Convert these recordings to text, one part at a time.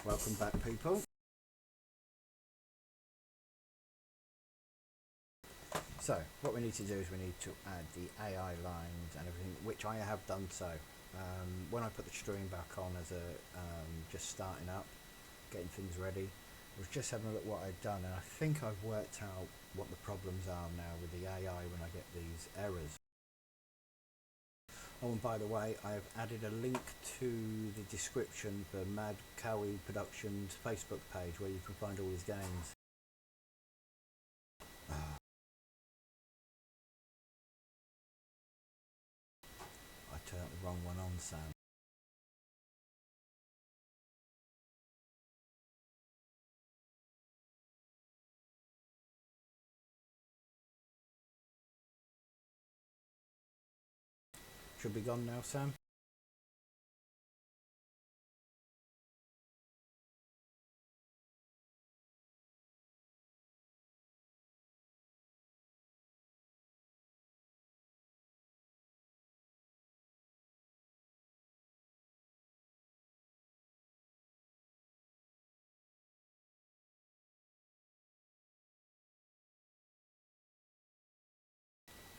Welcome back, people. So what we need to do is we need to add the AI lines and everything, which I have done so. When I put the stream back on as a just starting up, getting things ready, I was just having a look what I'd done, and I think I've worked out what the problems are now with the AI when I get these errors. Oh, and by the way, I have added a link to the description for Mad Cowie Productions Facebook page where you can find all his games. I turned the wrong one on, Sam. Should be gone now, Sam.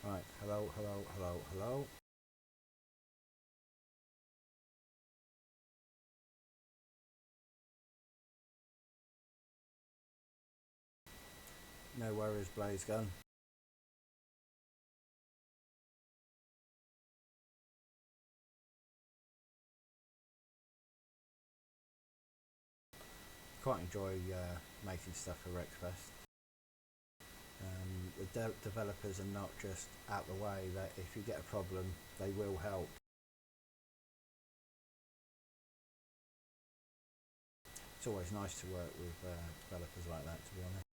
Right, hello, hello, hello, hello. No worries, Blaze Gun. Quite enjoy making stuff for Wreckfest. The developers are not just out the way, that if you get a problem, they will help. It's always nice to work with developers like that, to be honest.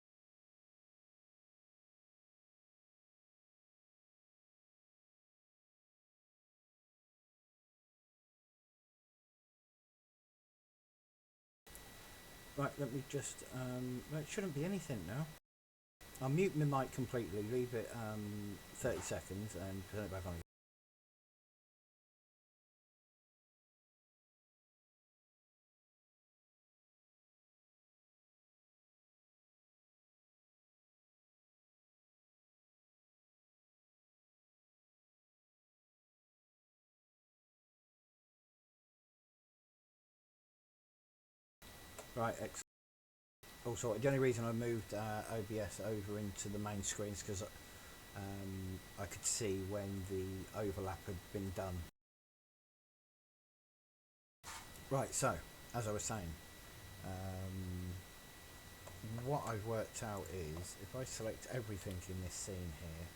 Right, let me just, well, it shouldn't be anything now. I'll mute my mic completely, leave it 30 seconds and turn it back on again. Right, excellent. Also, the only reason I moved OBS over into the main screen is because I could see when the overlap had been done. Right, so, as I was saying, what I've worked out is, if I select everything in this scene here,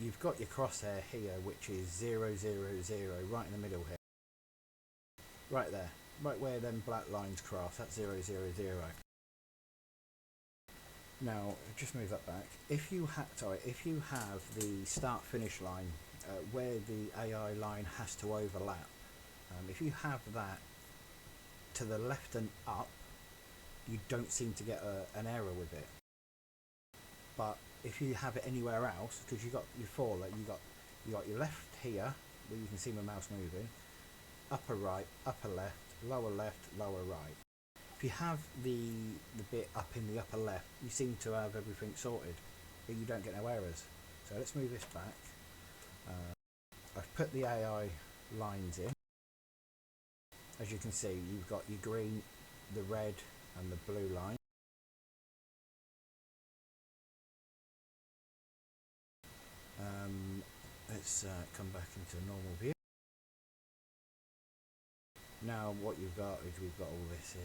you've got your crosshair here, which is 0, 0, 0, right in the middle here. Right there, right where them black lines cross, that's 0, 0, 0. Now, just move that back. If you have the start-finish line where the AI line has to overlap, if you have that to the left and up, you don't seem to get an error with it. But if you have it anywhere else, because you got your four, like you got your left here where you can see my mouse moving, upper right, upper left, lower right. If you have the bit up in the upper left, you seem to have everything sorted, but you don't get no errors. So let's move this back. I've put the AI lines in. As you can see, you've got your green, the red and the blue line. Let's come back into normal view. Now what you've got is we've got all this here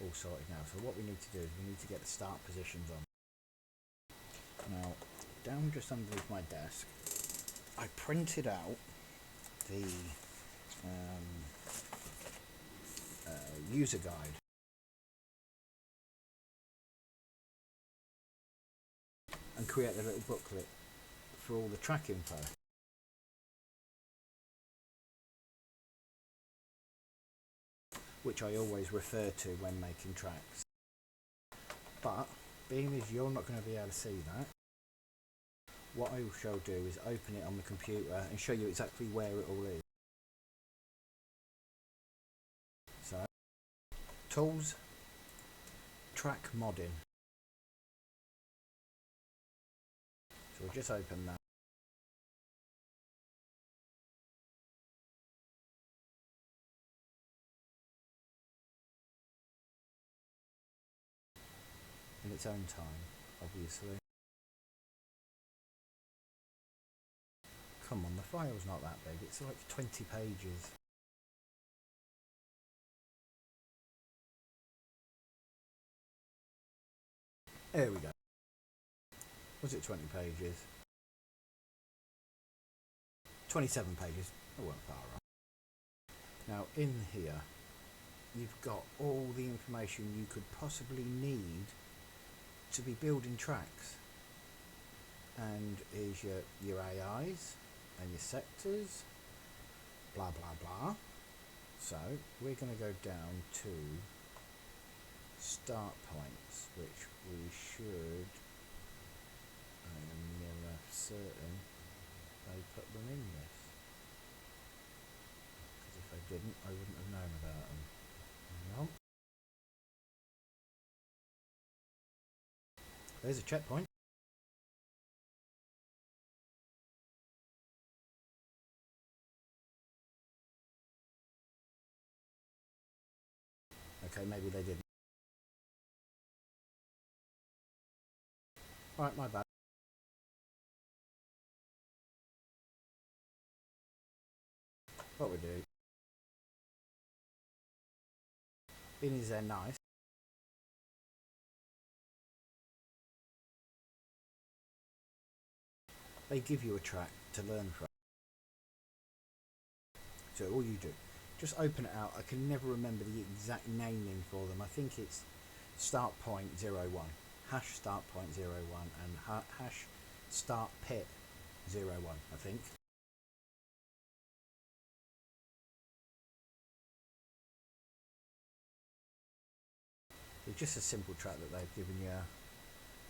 all sorted now. So what we need to do is we need to get the start positions on. Now, down just underneath my desk, I printed out the user guide. And create a little booklet for all the track info. Which I always refer to when making tracks. But, being as you're not going to be able to see that, what I shall do is open it on the computer and show you exactly where it all is. Tools, track modding. So we'll just open that. In its own time, obviously. Come on, the file's not that big, it's like 20 pages. There we go. Was it 20 pages? 27 pages. I wasn't far wrong. Now in here, you've got all the information you could possibly need to be building tracks. And is your AIs and your sectors, blah blah blah. So we're going to go down to start points, which we should, I am near certain they put them in this, because if they didn't I wouldn't have known about them. No. There's a checkpoint. Okay, maybe they didn't. Alright, my bad. What we do, in is there nice. They give you a track to learn from. So all you do, just open it out. I can never remember the exact naming for them. I think it's start point 01, hash start point 01, and hash start pit 01, I think. It's just a simple track that they've given you.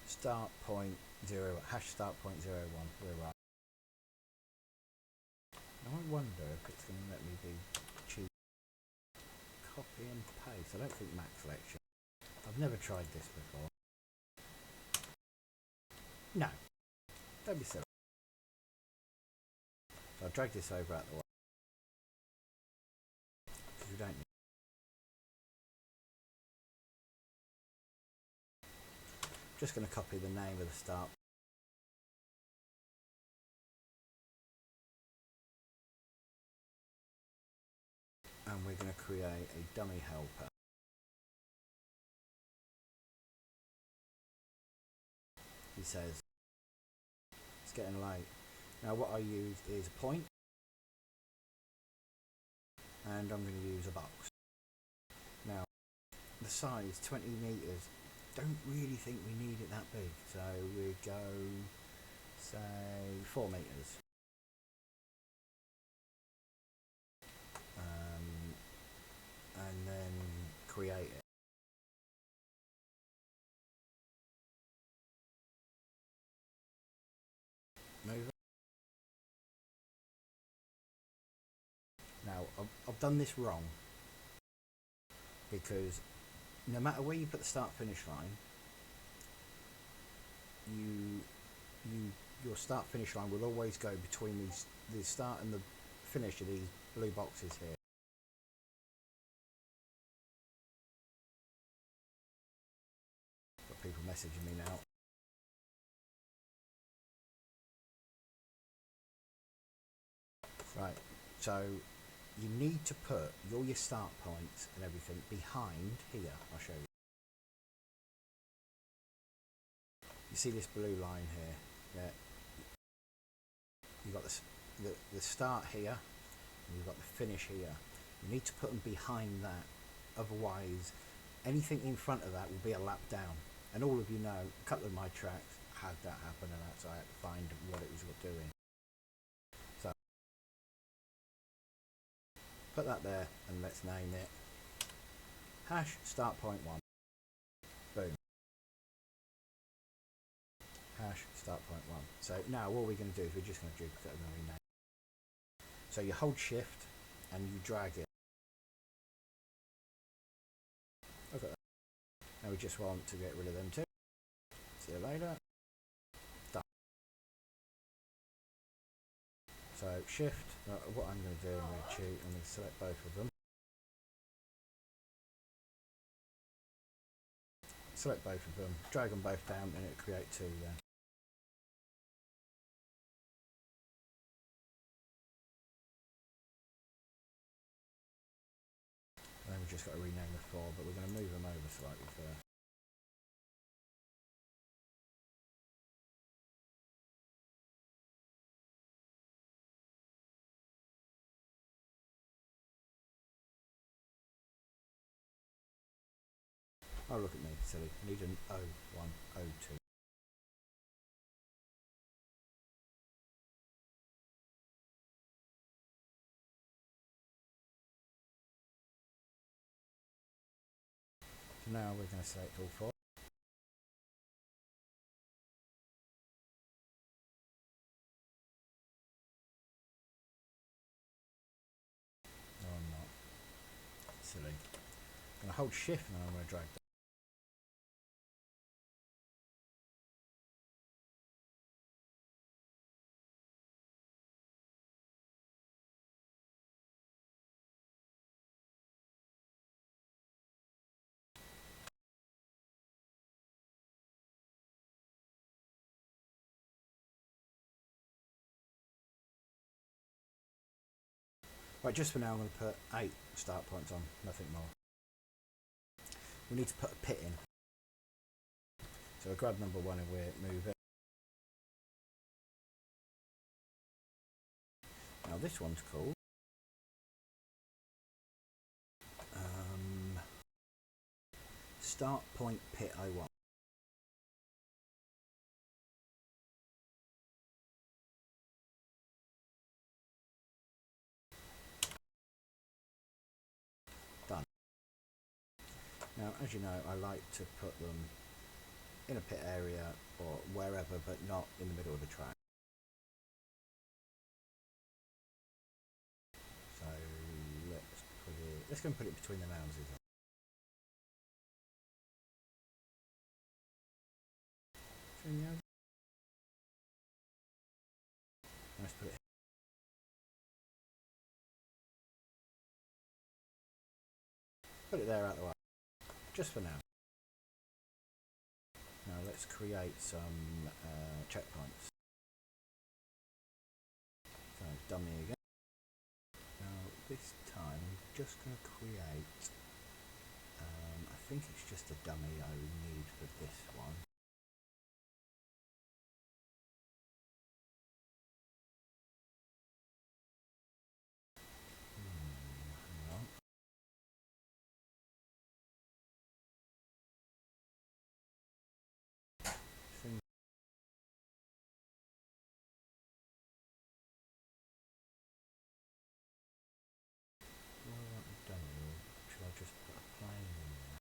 Start point 0, hash start point 01. We're right. Now I wonder if it's going to let me be cheap. Copy and paste. I don't think Mac selection. I've never tried this before. No. Don't be silly. So I'll drag this over out the way. Because we don't need. Just going to copy the name of the start. And we're going to create a dummy helper. He says, it's getting late. Now what I use is a point. And I'm going to use a box. Now, the size, 20 meters, don't really think we need it that big. So we go, say, 4 meters. And then create it. Move it. Now, I've done this wrong, because no matter where you put the start finish line, your start finish line will always go between the start and the finish of these blue boxes here. Got people messaging me now. Right, so you need to put all your start points and everything behind here. I'll show you. You see this blue line here? Yeah. You've got the start here, and you've got the finish here. You need to put them behind that, otherwise anything in front of that will be a lap down. And all of you know, a couple of my tracks had that happen, and that's why I had to find what it was doing. So put that there, and let's name it hash start point 1. Boom. Hash start point 1. So now all we're going to do is we're just going to duplicate and rename. So you hold shift and you drag it Now we just want to get rid of them too. See you later. Done. So shift, what I'm going to do, I'm going to select both of them. Select both of them, drag them both down, and it'll create two then. And then we've just got to rename the four, but we're going to move them over slightly first. Oh, look at me, silly. I need an O1, O2. So now we're going to select all four. No, I'm not. Silly. I'm going to hold shift and then I'm going to drag that. Right, just for now I'm going to put 8 start points on, nothing more. We need to put a pit in. So we'll grab number 1 and we'll move it. Now this one's called Start Point Pit 01. Done. Now, as you know, I like to put them in a pit area or wherever, but not in the middle of the track. So let's go and put it between the houses. Let's put it. Put it there out the way, just for now. Now let's create some checkpoints. So dummy again. Now this time I'm just going to create, I think it's just a dummy I need for this one. Hang on. Should I just put a plane in there?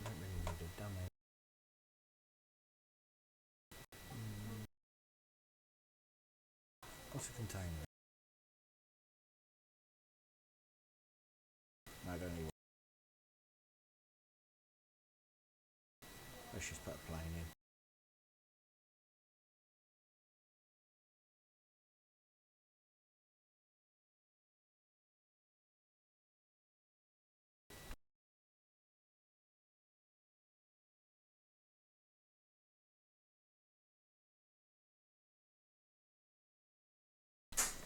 I don't really need a dummy. What's a container? No, I don't need one. Let's just put a plane in.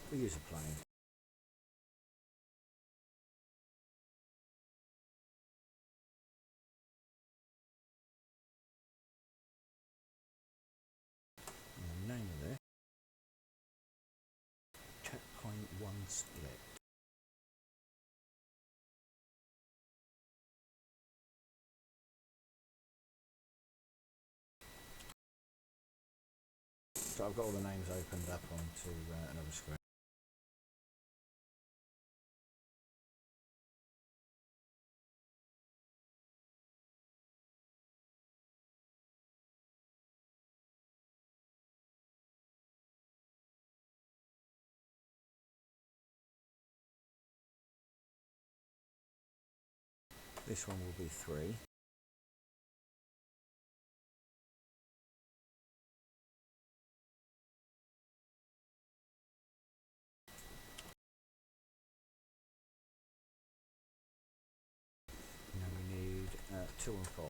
We'll use a plane. And the name of this, checkpoint 1 split. So I've got all the names opened up onto another screen. This one will be 3. And then we need 2 and 4.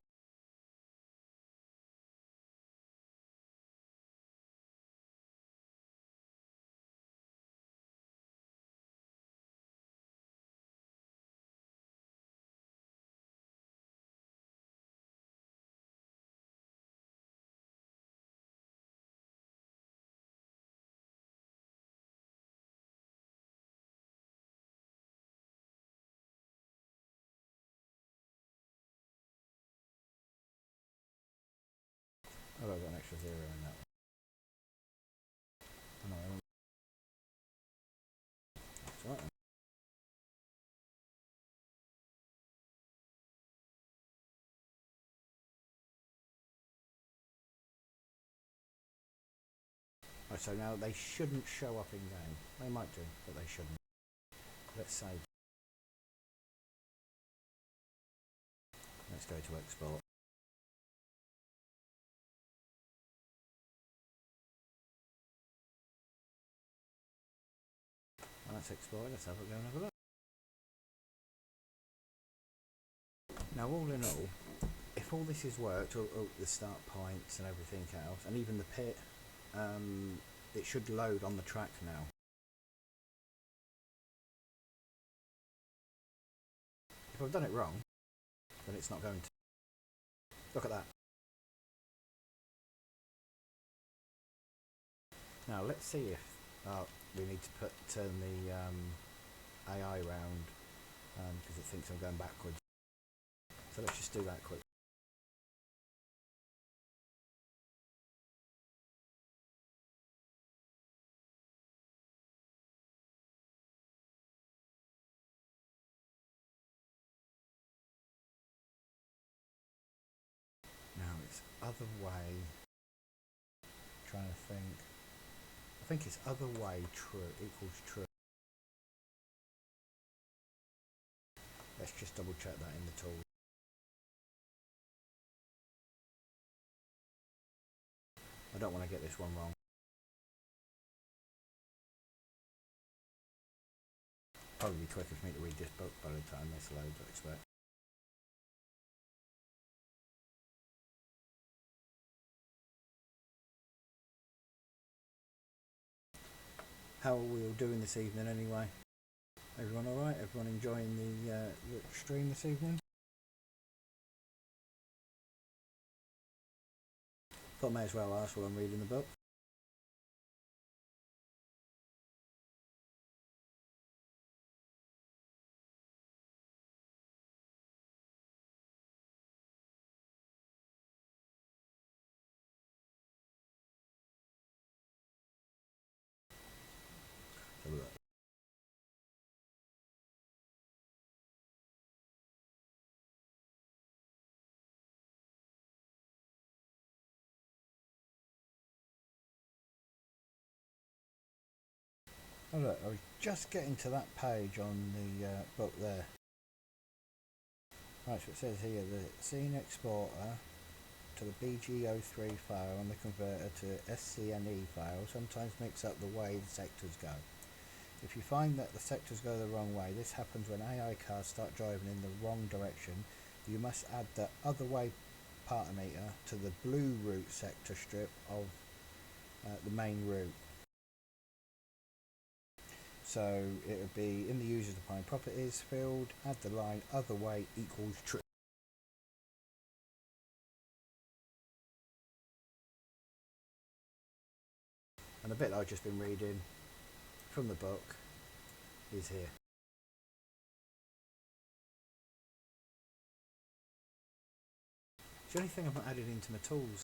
Oh, I've got an extra 0 in that one. Oh, no, I haven't. That's right then. Right, so now they shouldn't show up in game. They might do, but they shouldn't. Let's save. Let's go to export. Well, that's exported. Let's have a go and have a look. Now, all in all, if all this is worked, all the start points and everything else, and even the pit, it should load on the track now. If I've done it wrong, then it's not going to. Look at that. Now let's see if we need to turn the AI round because it thinks I'm going backwards. So let's just do that quick. Now it's other way. Trying to think. I think it's other way true equals true. Let's just double check that in the tool. I don't want to get this one wrong. Probably be quicker for me to read this book by the time this loads, I expect. How are we all doing this evening anyway? Everyone alright? Everyone enjoying the stream this evening? Thought I may as well ask while I'm reading the book. Have a look. Oh look, I was just getting to that page on the book there. Right, so it says here the scene exporter to the BG03 file and the converter to SCNE file sometimes mix up the way the sectors go. If you find that the sectors go the wrong way, this happens when AI cars start driving in the wrong direction. You must add the other way partimeter to the blue route sector strip of the main route. So it would be in the user defined properties field, add the line other way equals true. And the bit that I've just been reading from the book is here. It's the only thing I've not added into my tools.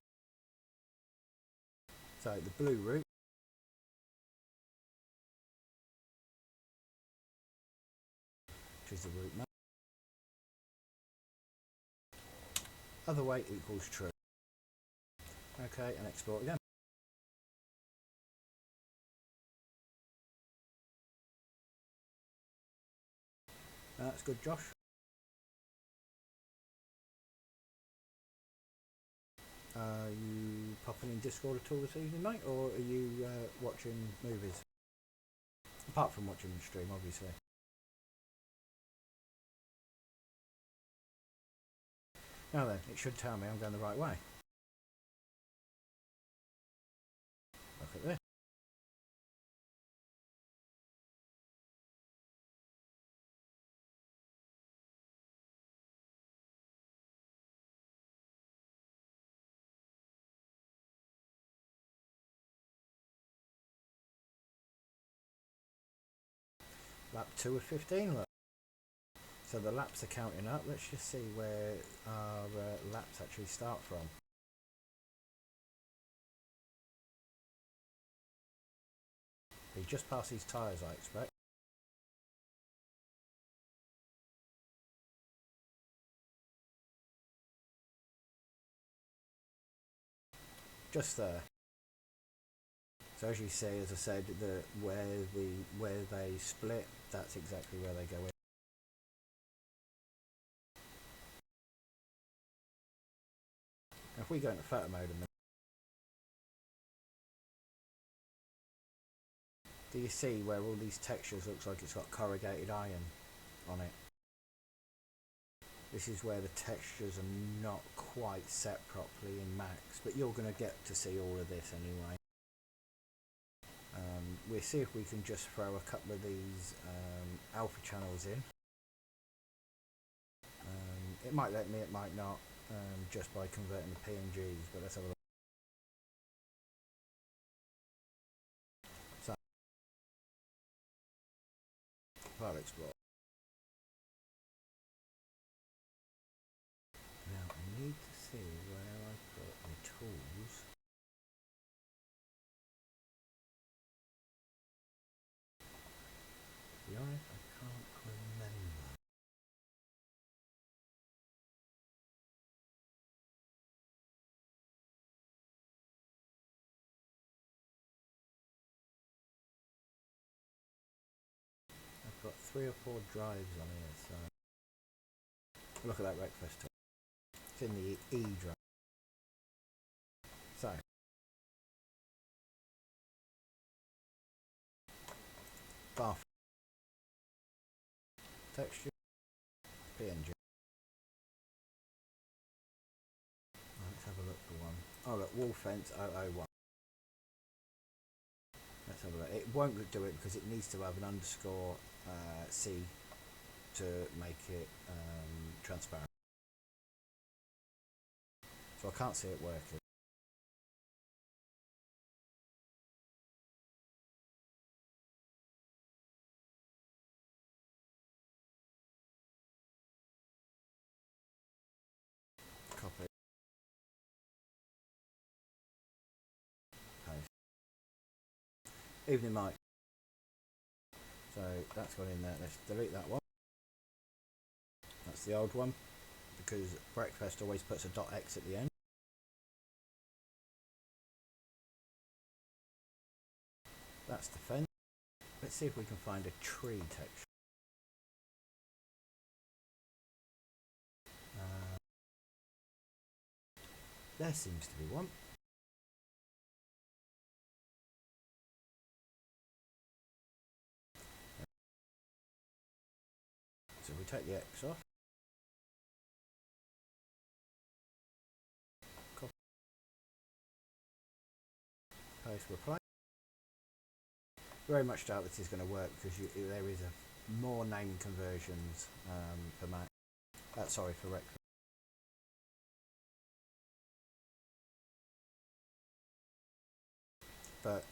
So the blue route which is the route map. Other way equals true. Okay, and export again. That's good, Josh. Are you popping in Discord at all this evening, mate, or are you watching movies? Apart from watching the stream, obviously. Now then, it should tell me I'm going the right way. Look at this. Lap 2 of 15, look. So the laps are counting up. Let's just see where our laps actually start from. He just passed his tyres, I expect. Just there. So as you see, as I said, where they split, that's exactly where they go in. If we go into photo mode a minute, do you see where all these textures looks like it's got corrugated iron on it? This is where the textures are not quite set properly in Max, but you're going to get to see all of this anyway. We'll see if we can just throw a couple of these alpha channels in. It might let me, it might not, just by converting the PNGs, but let's have a look. So, file explorer. Now I need to see where I put my tools. To be honest, I can't remember. I've got 3 or 4 drives on here, so look at that Wreckfest tool. It's in the E drive. So bar texture PNG. Let's have a look for one. Oh look, wall fence 001. Let's have a look. It won't do it because it needs to have an underscore C to make it transparent. So I can't see it working. Copy. Paste. Evening Mike. So that's gone in there. Let's delete that one. That's the old one because Wreckfest always puts a .x at the end. That's the fence. Let's see if we can find a tree texture. There seems to be one. So we take the X off. Copy. Paste, replace. Very much doubt this is going to work because there is more name conversions for Mac. Sorry, for Wreckfest. But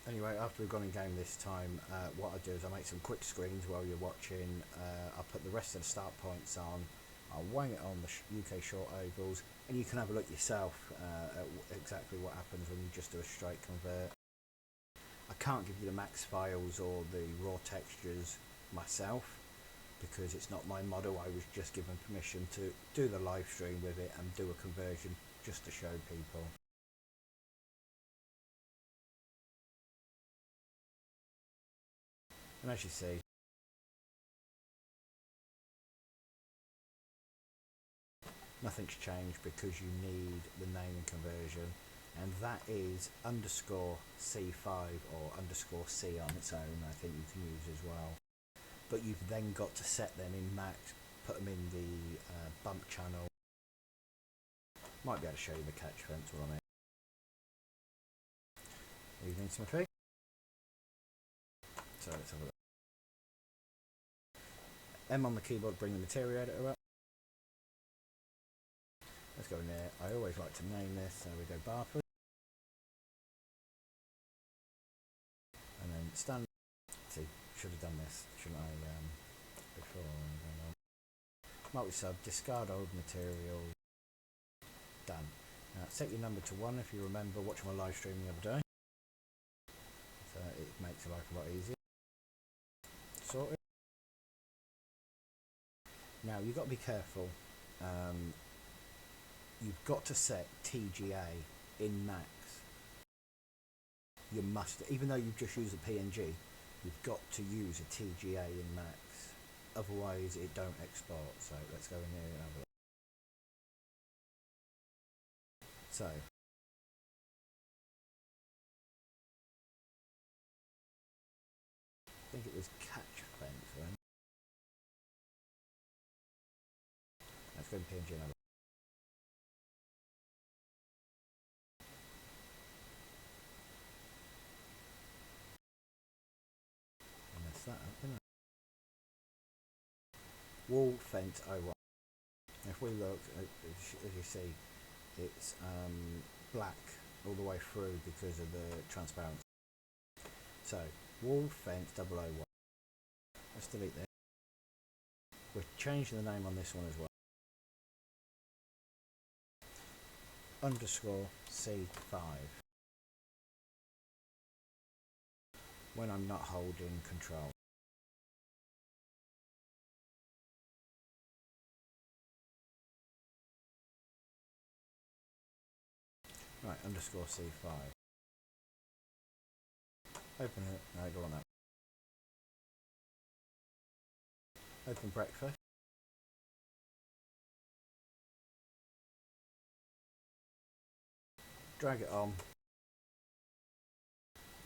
anyway, after we've gone in game this time, what I do is I make some quick screens while you're watching. I'll put the rest of the start points on. I'll wang it on the UK short ovals, and you can have a look yourself at exactly what happens when you just do a straight convert. I can't give you the max files or the raw textures myself because it's not my model. I was just given permission to do the live stream with it and do a conversion just to show people. And as you see, nothing's changed because you need the naming conversion, and that is _C5 or _C on its own. I think you can use as well, but you've then got to set them in Max, put them in the bump channel. Might be able to show you the catch fence while I'm here. Evening, Smithy. So let's have a look. M on the keyboard, bring the material editor up. Let's go in there. I always like to name this, so we go Barford. And then stand. See, should have done this, shouldn't I, before? Multi-sub, discard old material. Done. Now set your number to 1 if you remember watching my live stream the other day. So it makes life a lot easier. Sorted. Now you've got to be careful. You've got to set TGA in Max. You must, even though you've just used a PNG, you've got to use a TGA in Max. Otherwise it don't export. So let's go in here and have a look. So I think it was catch fence then. Let's go in PNG and have a look. And that's that up, isn't it? Wall fence 01. If we look, as you see, it's black all the way through because of the transparency. So wall fence 001. Let's delete that. We're changing the name on this one as well. _C5. When I'm not holding control. Right, _C5. Open it. No, go on that. Open Wreckfest. Drag it on.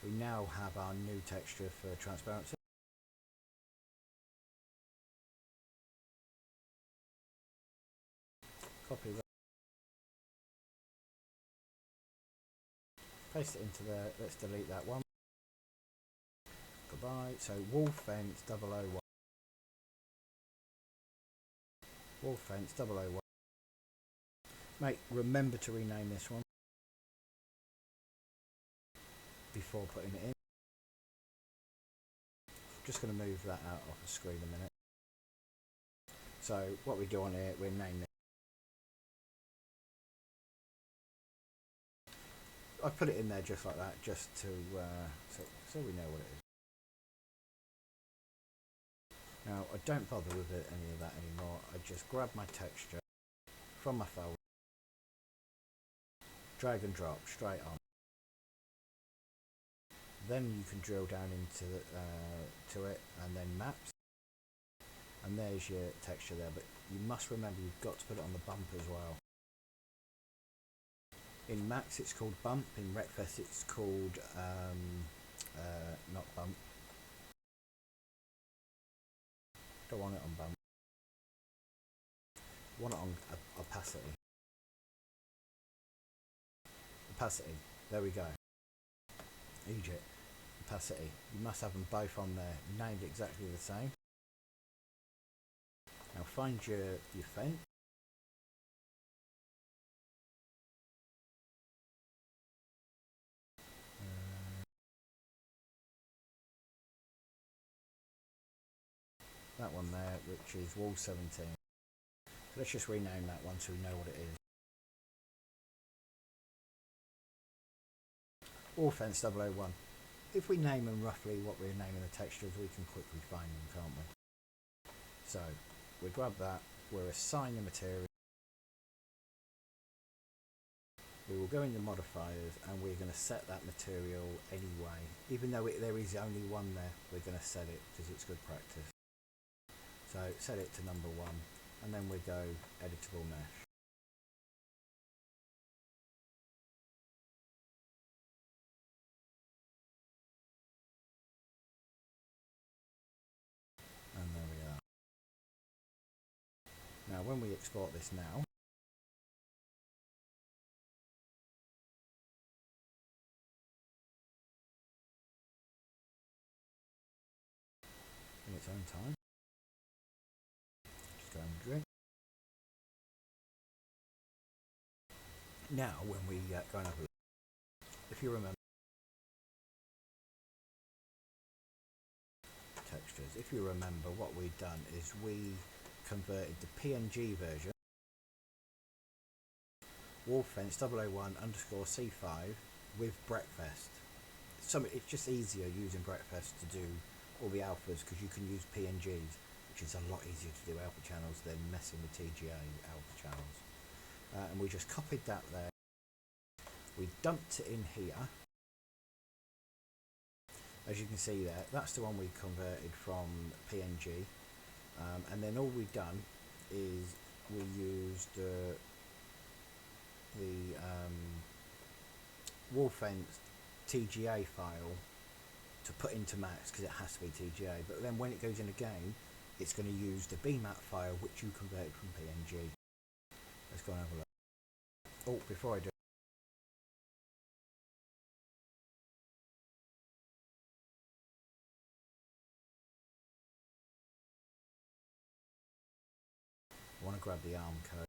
We now have our new texture for transparency. Copy that. Paste it into there. Let's delete that one. Goodbye. So wall fence 001. Wall fence 001. Mate, remember to rename this one before putting it in. Just going to move that out off the screen a minute. So what we do on here, we name it. I put it in there just like that, just to so we know what it is. Now I don't bother with any of that anymore. I just grab my texture from my file, drag and drop straight on. Then you can drill down into to it and then maps, and there's your texture there. But you must remember you've got to put it on the bump as well. In Max it's called bump, in Wreckfest it's called not bump. Don't want it on bump. Want it on opacity. Opacity. There we go. Egypt. Opacity. You must have them both on there, named exactly the same. Now find your fence. That one there, which is wall 17. Let's just rename that one so we know what it is. Wreckfest 001. If we name them roughly what we're naming the textures, we can quickly find them, can't we? So we grab that, we'll assign the material, we will go into modifiers, and we're going to set that material anyway. Even though there is only one there, we're going to set it because it's good practice. So set it to number 1, and then we go editable mesh. And there we are. Now when we export this now, in its own time, just go and drink. Now when we go and have a look, if you remember textures, if you remember what we've done is we converted the PNG version, Wreckfest 001 _ C5 with Wreckfest. It's just easier using Wreckfest to do all the alphas because you can use PNGs, which is a lot easier to do alpha channels than messing with TGA alpha channels. And we just copied that there. We dumped it in here. As you can see there, that's the one we converted from PNG. And then all we've done is we used the Wreckfest TGA file to put into Max because it has to be TGA. But then when it goes in again, it's going to use the BMAT file which you converted from PNG. Let's go and have a look. Oh, before I do, I want to grab the ARM code.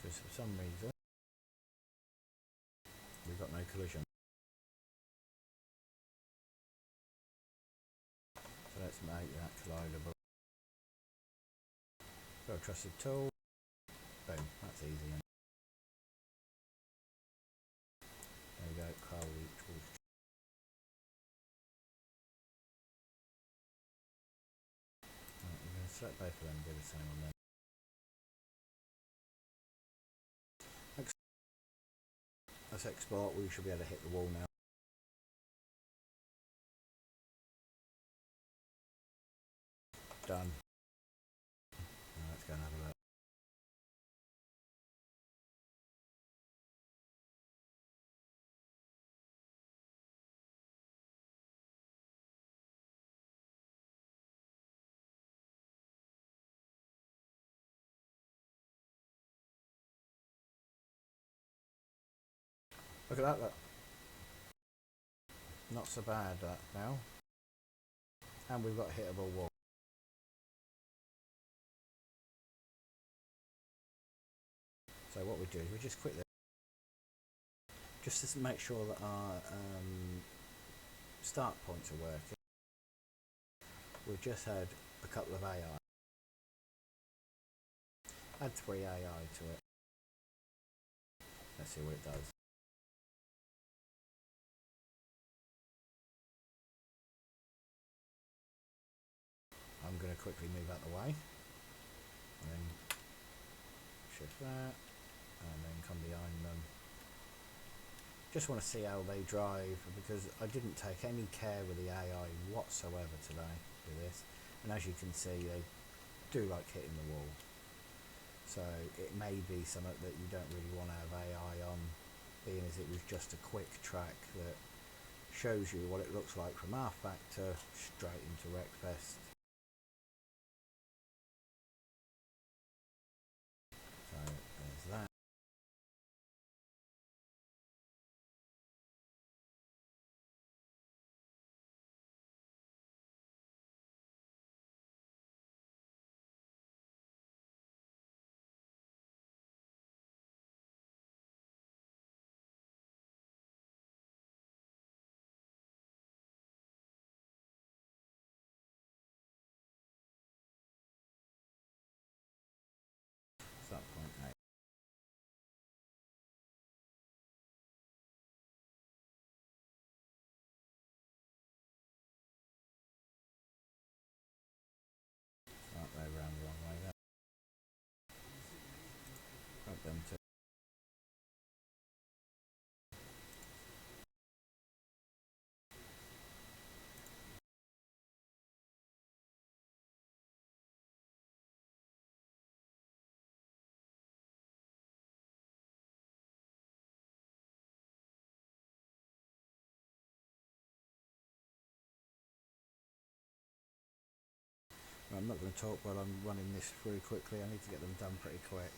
Because for some reason we've got no collision. So let's make that collidable. Got a trusted tool. Boom, that's easy. There we go, car tools. Right, we're going to select both of them and do the same on them. Let's export, we should be able to hit the wall now. Done. Now let's go and have a look. Look at that, look. Not so bad that now. And we've got a hittable wall. So what we do is we just quit this, just to make sure that our start points are working. We've just had a couple of AI. Add 3 AI to it. Let's see what it does. I'm going to quickly move out the way, and then shift that, and then come behind them. Just want to see how they drive because I didn't take any care with the AI whatsoever today with this, and as you can see they do like hitting the wall, so it may be something that you don't really want to have AI on, being as it was just a quick track that shows you what it looks like from rFactor straight into Wreckfest. So there's that. I'm not going to talk while I'm running this through quickly. I need to get them done pretty quick.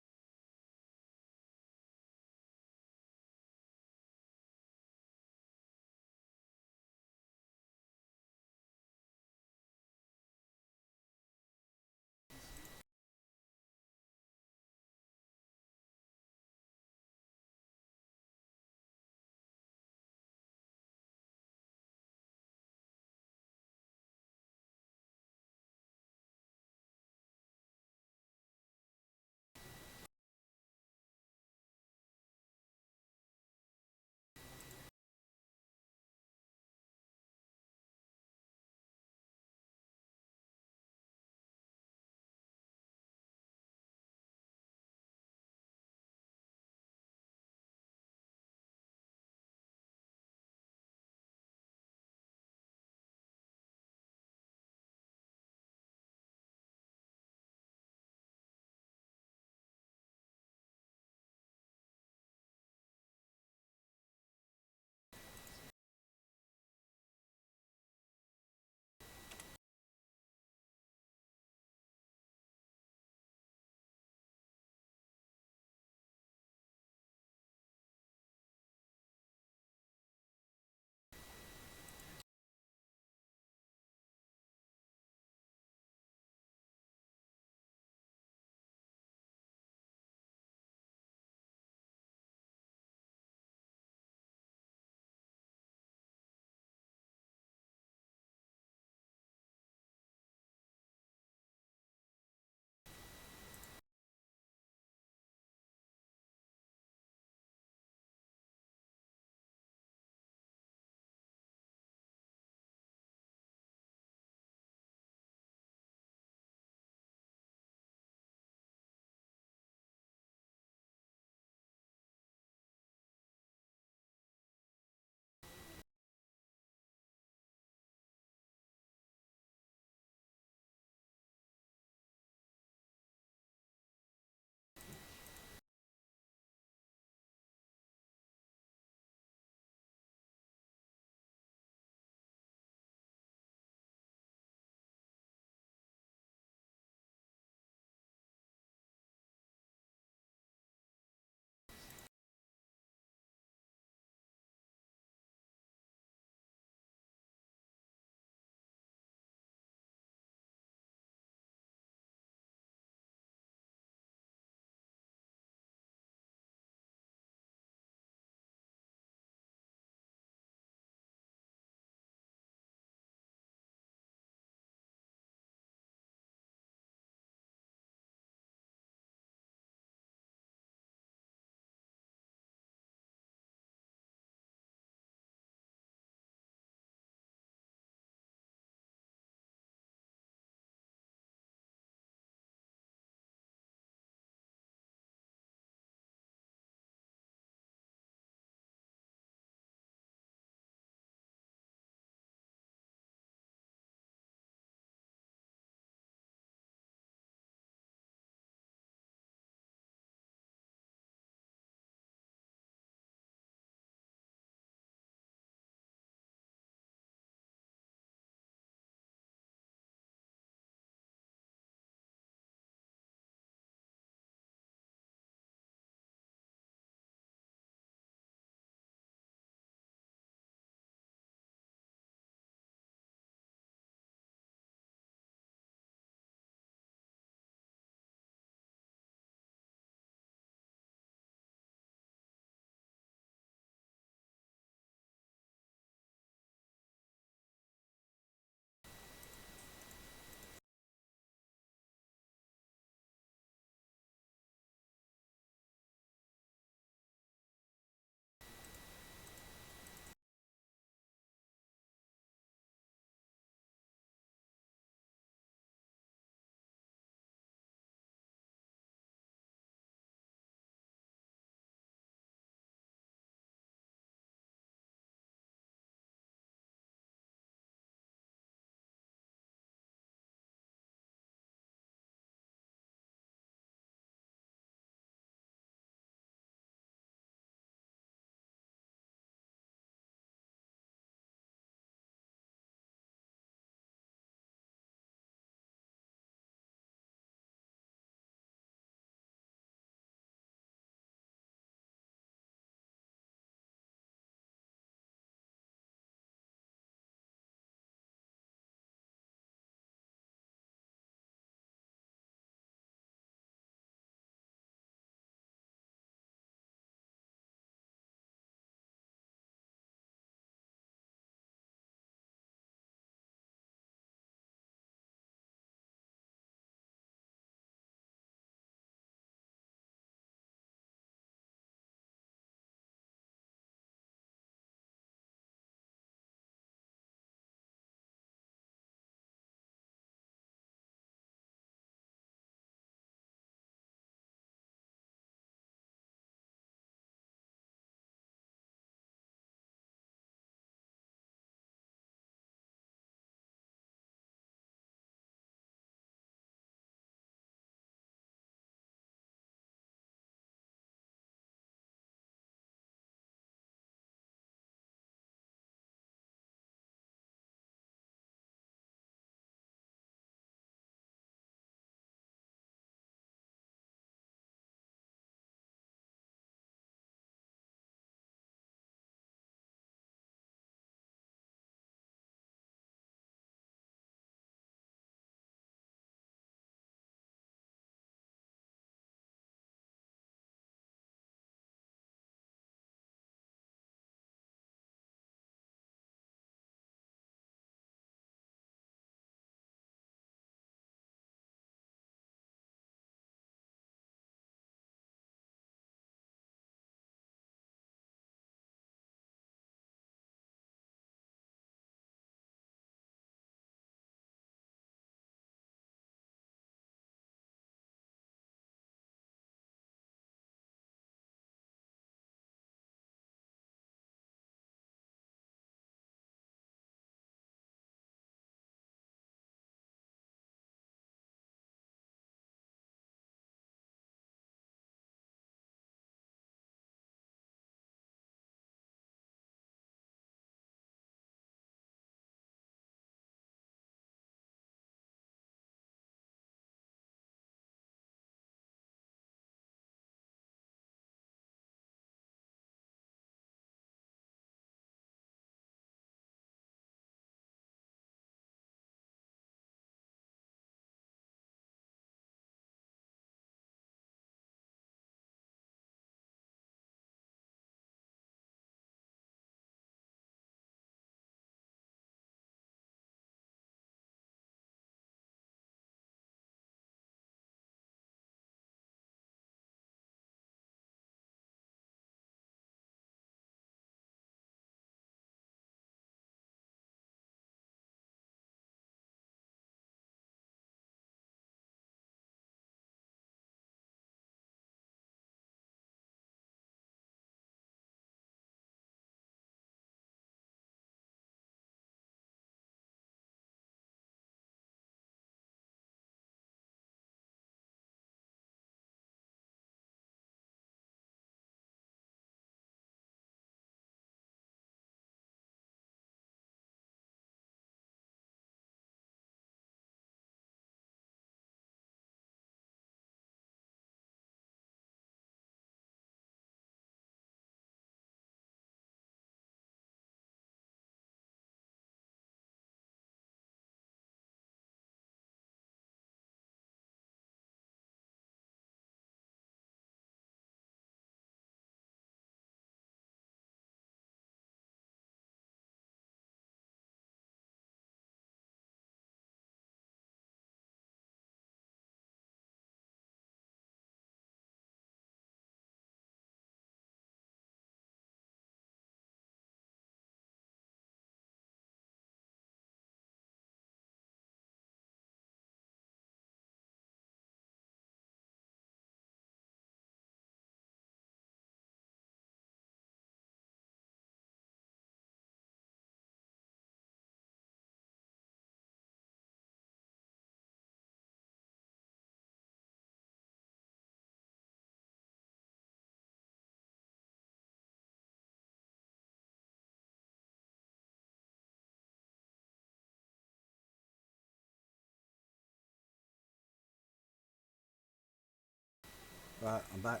Right, I'm back.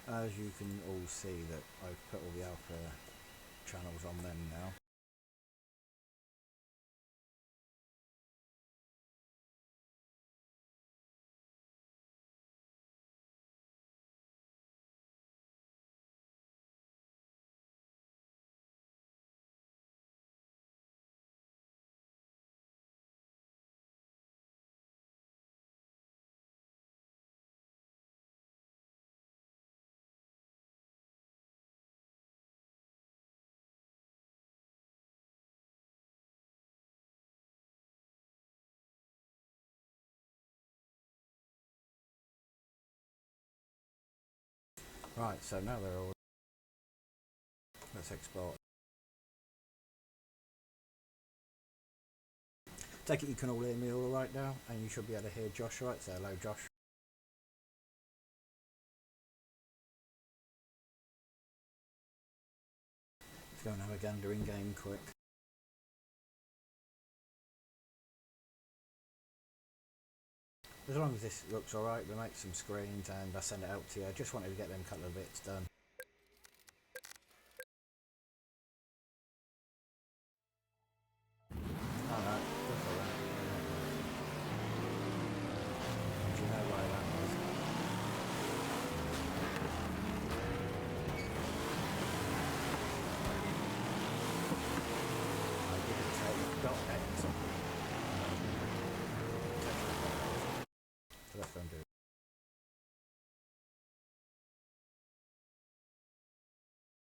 As you can all see that I've put all the alpha channels on them now. Right, so now they're all... Let's export. Take it you can all hear me all right now, and you should be able to hear Josh right, so hello Josh. Let's go and have a gander in game quick. As long as this looks alright, we make some screens and I send it out to you. I just wanted to get them couple of bits done. Oh no, that's alright. Do you know why that was? I didn't take .x on so that's going to do.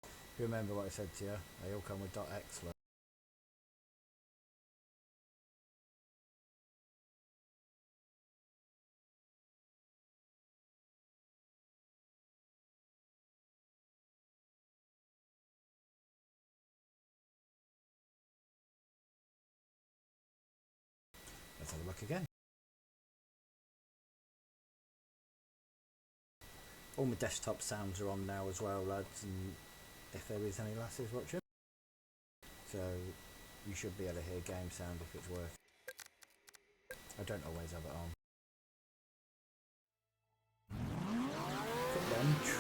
If you remember what I said to you, they all come with .x. Let's have a look again. All my desktop sounds are on now as well, lads, and if there is any lasses watching. So you should be able to hear game sound if it's worth. I don't always have it on. Put them trees.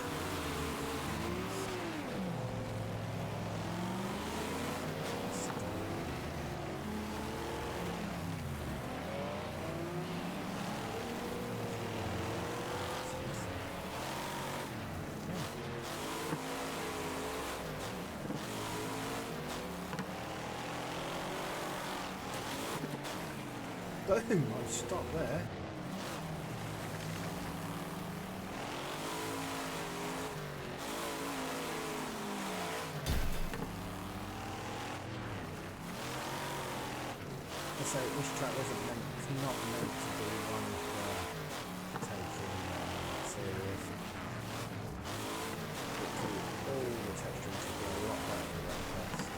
Boom! I stopped there. So this track wasn't meant, it's not meant to be one for taking serious. All the texturing should be a lot better than Wreckfest.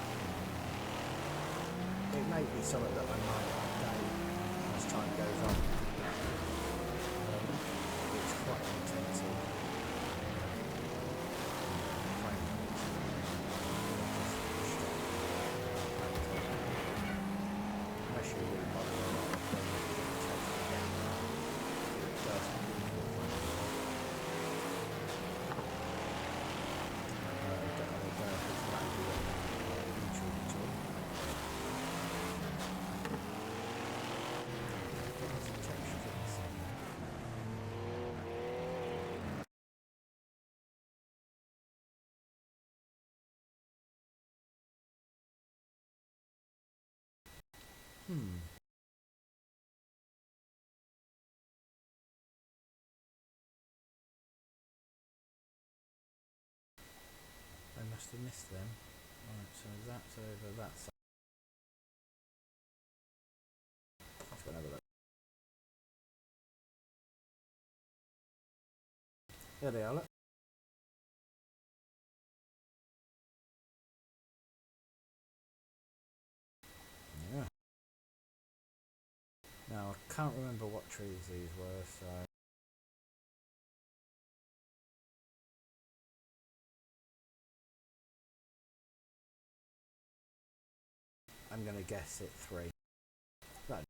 It may be something that I might update as time goes on. It's quite intensive. Unless you really bother a lot of things, it does. I must have missed them. Right, so that's over that side. Let's go and have a look. There they are, look. Yeah. Now, I can't remember what trees these were, so... I'm going to guess it 3. That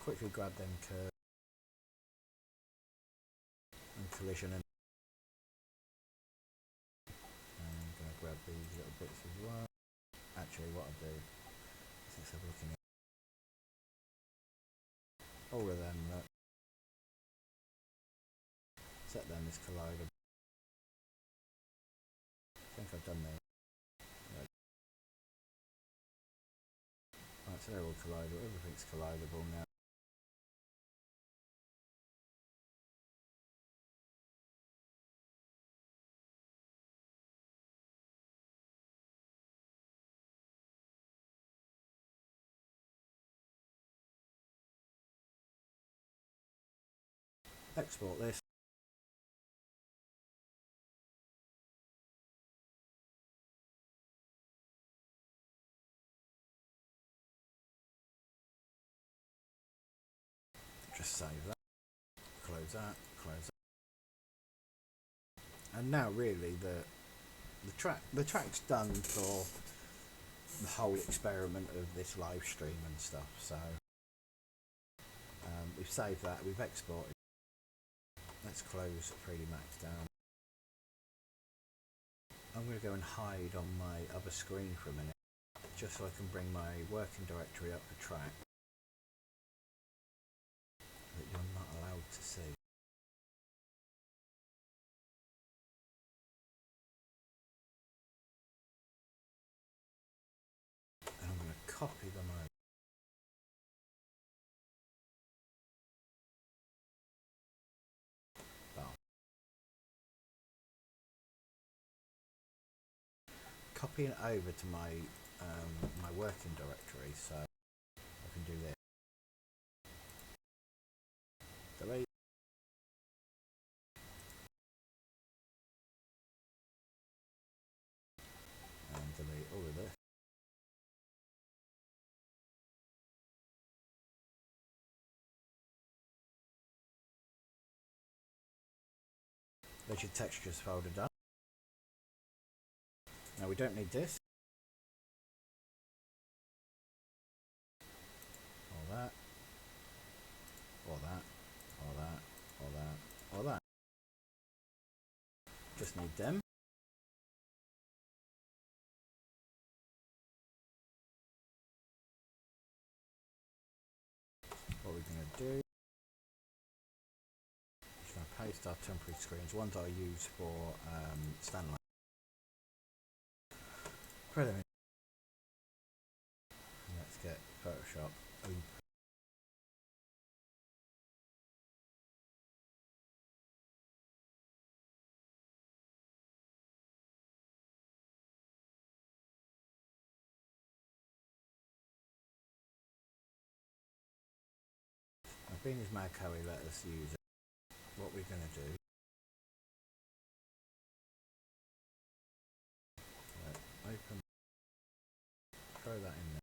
quickly grab them curves and collision, and I'm going to grab these little bits as well. Actually, what I'll do is let's have a look at all of them. Look, set them as collider. I think I've done these. Right, so they're all collidable. Everything's collidable now. Export this. Just save that. Close that. Close that. And now, really, the track's done for the whole experiment of this live stream and stuff. So we've saved that. We've exported. Let's close 3D Max down. I'm going to go and hide on my other screen for a minute, just so I can bring my working directory up the track that you're not allowed to see. And I'm going to copy them over. Copy it over to my my working directory, so I can do this. Delete. And delete all of this. There's your textures folder done. Now we don't need this. All that. All that. All that. All that. All that. Just need them. What we're going to do is going to paste our temporary screens, ones I use for Stanley. Put them in. Let's get Photoshop open. Now, being as Macaulay let us use it, what we're going to do, open, throw that in there.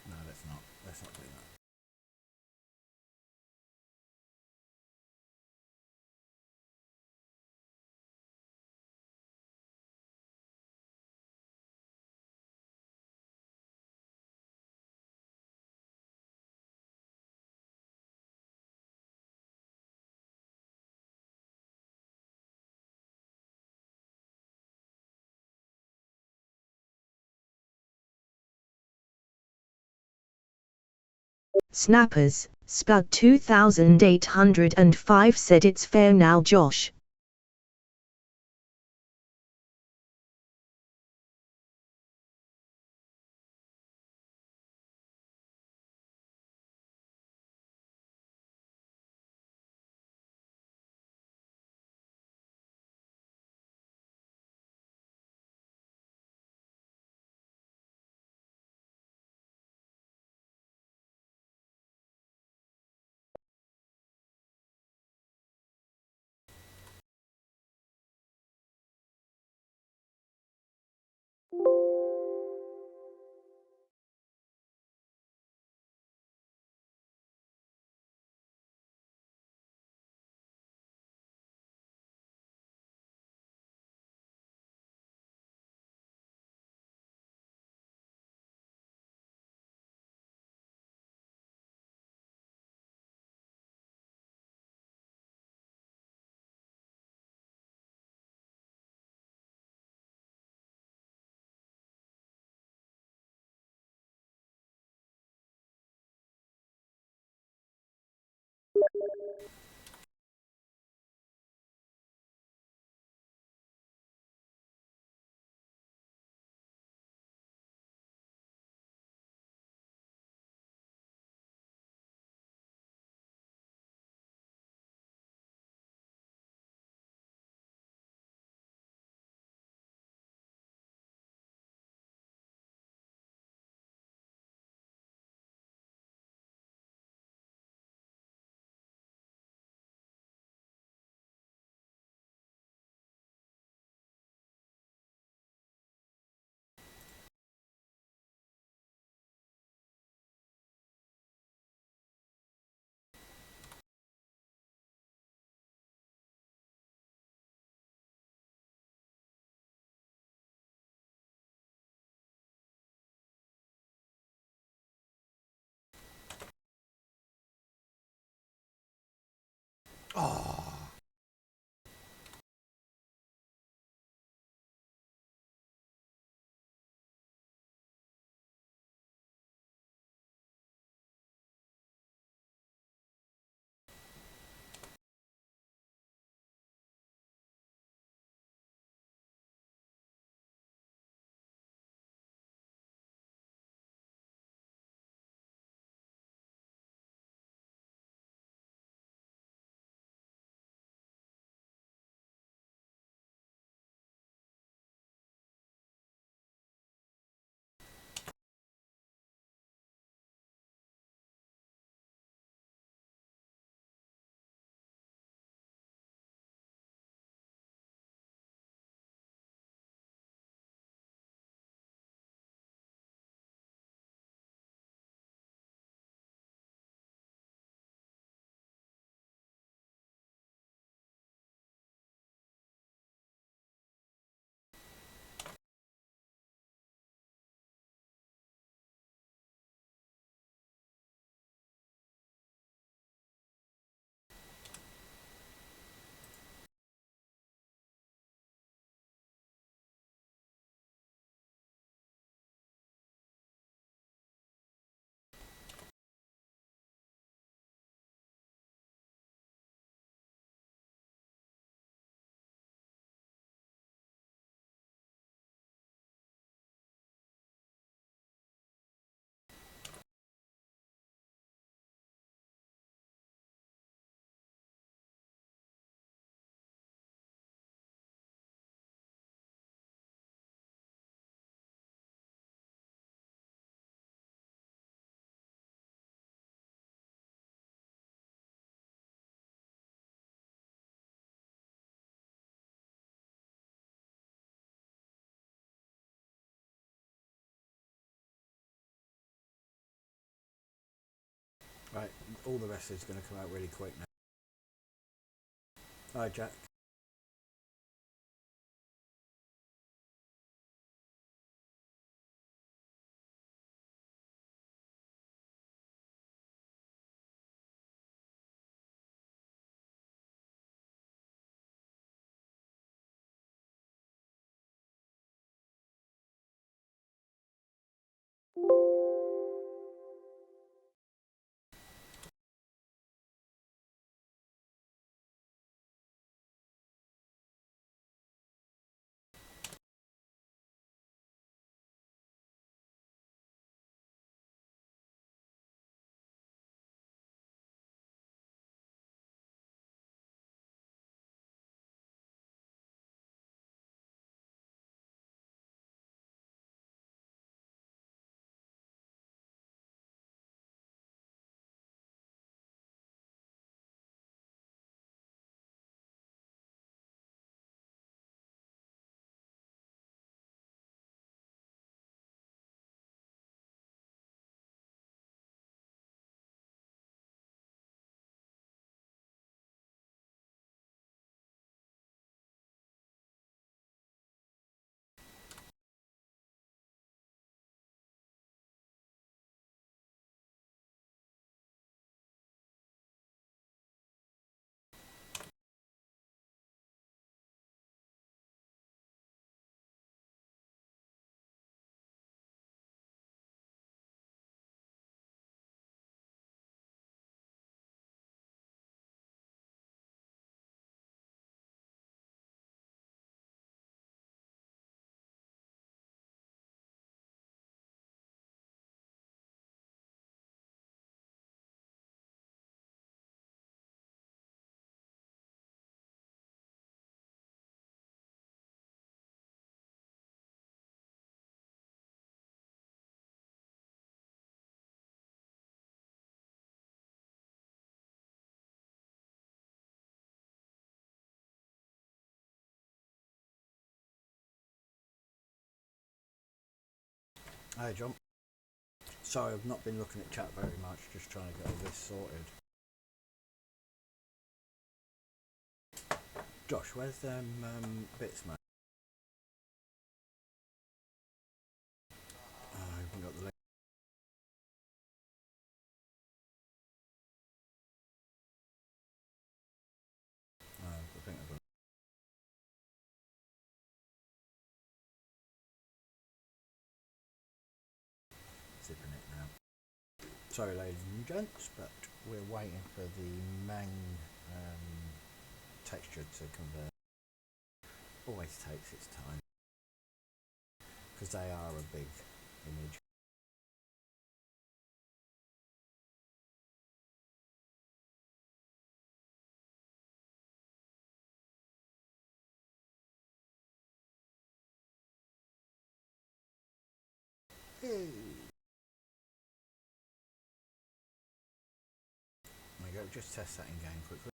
No, let's not. Let's not do that. Snappers, Spud 2805 said it's fair now, Josh. Oh. Right, all the rest is going to come out really quick now. Hi, Jack. Hi, John. Sorry, I've not been looking at chat very much, just trying to get all this sorted. Josh, where's them bits, mate? Oh, I haven't got the link. Sorry ladies and gents, but we're waiting for the main texture to convert. Always takes its time because they are a big image. Hey. There we go, just test that in game quickly.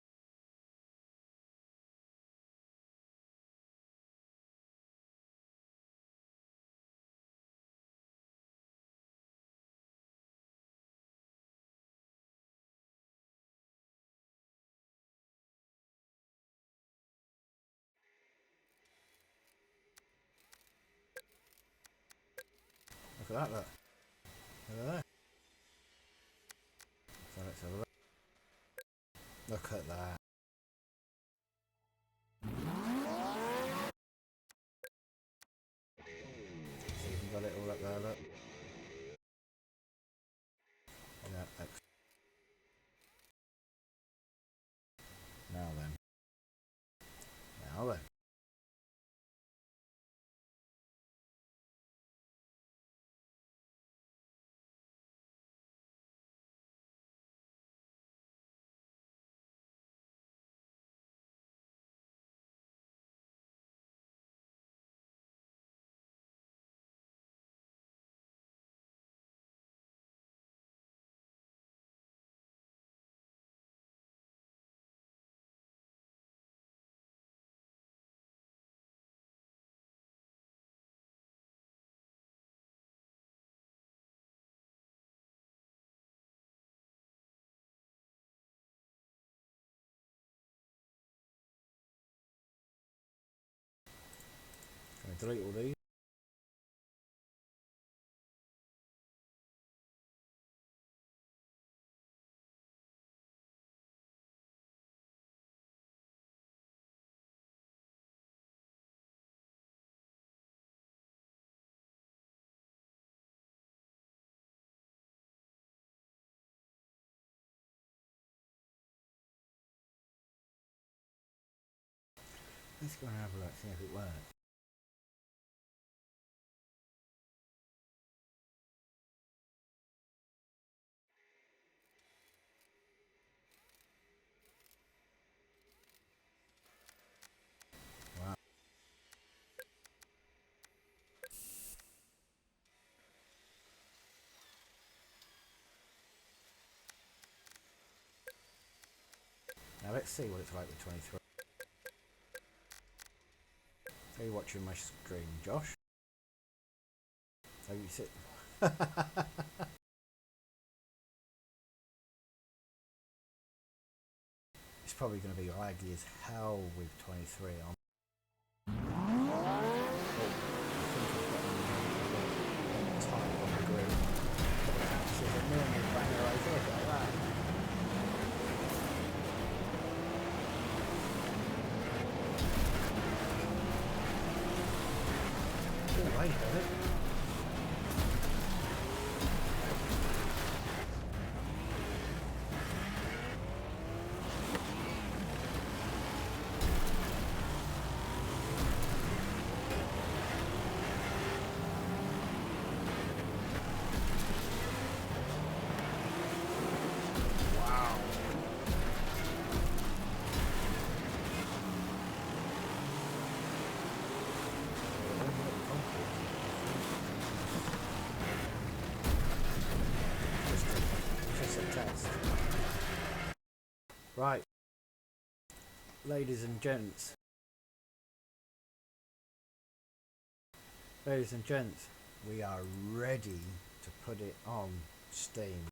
Look at that, look. Look at that. So let's have a look. Look at that. See if you got it all up there, look. Yeah, excellent. Now then. Now then. Can I delete all these? Let's go and have a look, see if it works. Wow. Now let's see what it's like with 23. Are you watching my screen, Josh? So you sit. It's probably going to be laggy as hell with 23 on. Wait, right, ladies and gents, we are ready to put it on Steam.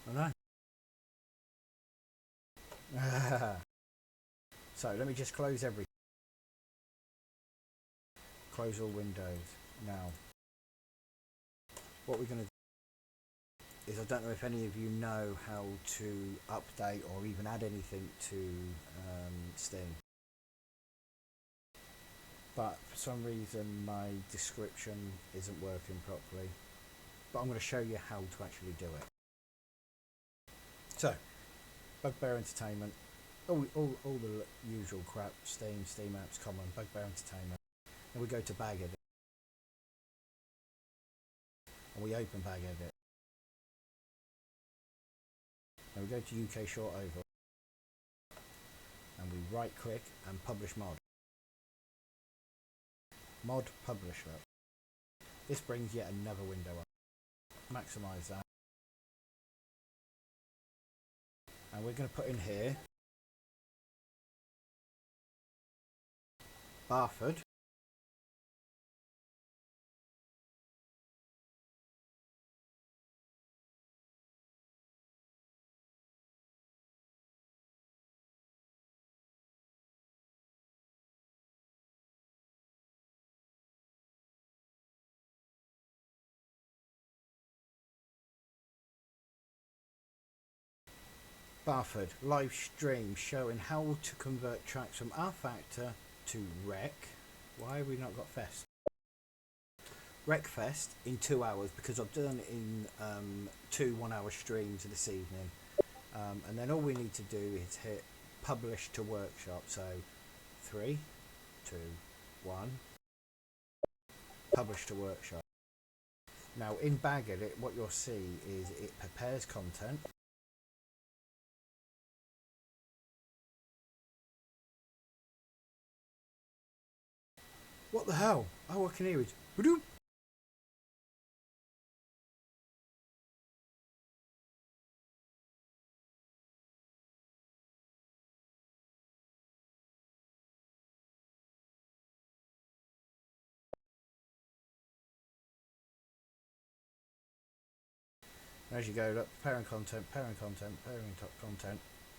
I know. So let me just close close all windows. Now, what we're going to do is, I don't know if any of you know how to update or even add anything to Steam. but for some reason my description isn't working properly. But I'm going to show you how to actually do it. So, Bugbear Entertainment, all the usual crap, Steam apps, common, Bugbear Entertainment. And we go to Bag Edit. And we open Bag Edit. And we go to UK Short Oval. And we right click and Publish Mod. Mod Publisher. This brings yet another window up. Maximise that. And we're going to put in here Barford. Barford live stream showing how to convert tracks from rFactor to Rec. Why have we not got Fest? Wreckfest in 2 hours, because I've done it in 2 1-hour streams this evening. And then all we need to do is hit Publish to Workshop. So 3, 2, 1. Publish to Workshop. Now in Bag Edit, what you'll see is it prepares content. What the hell? Oh, I can hear it. Ba-doom. As you go, look, preparing content,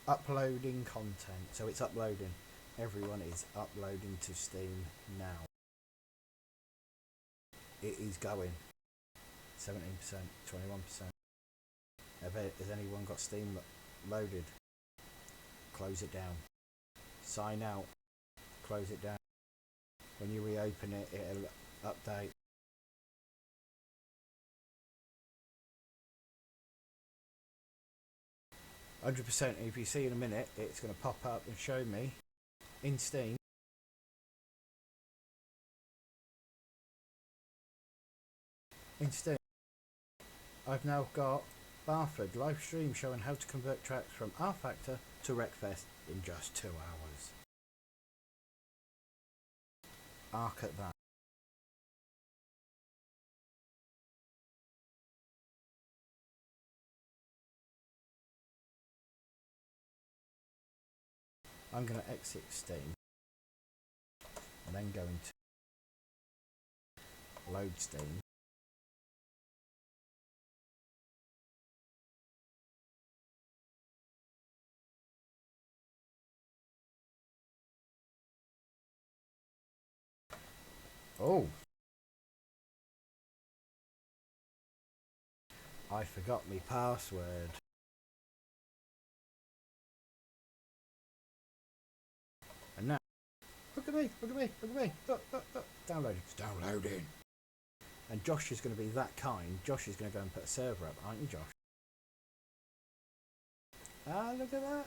uploading content. So it's uploading. Everyone is uploading to Steam now. It is going. 17%, 21%. Has anyone got Steam loaded? Close it down. Sign out. Close it down. When you reopen it, it'll update. %. If you see in a minute, it's going to pop up and show me in Steam. I've now got Barford live stream showing how to convert tracks from rFactor to Wreckfest in just 2 hours. Arc at that. I'm going to exit Steam and then go into load Steam. Oh, I forgot my password. And now, look at me. Downloading. It's downloading. And Josh is going to be that kind. Josh is going to go and put a server up, aren't you, Josh? Ah, look at that.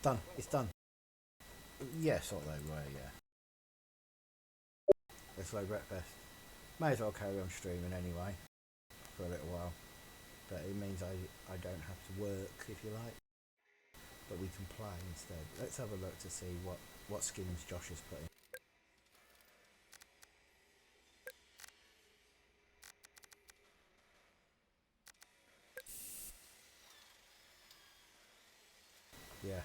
Done. It's done. Yeah, sort of that way, yeah. Let's load Wreckfest. May as well carry on streaming anyway for a little while. But it means I don't have to work, if you like. But we can play instead. Let's have a look to see what skins Josh has put in. Yeah.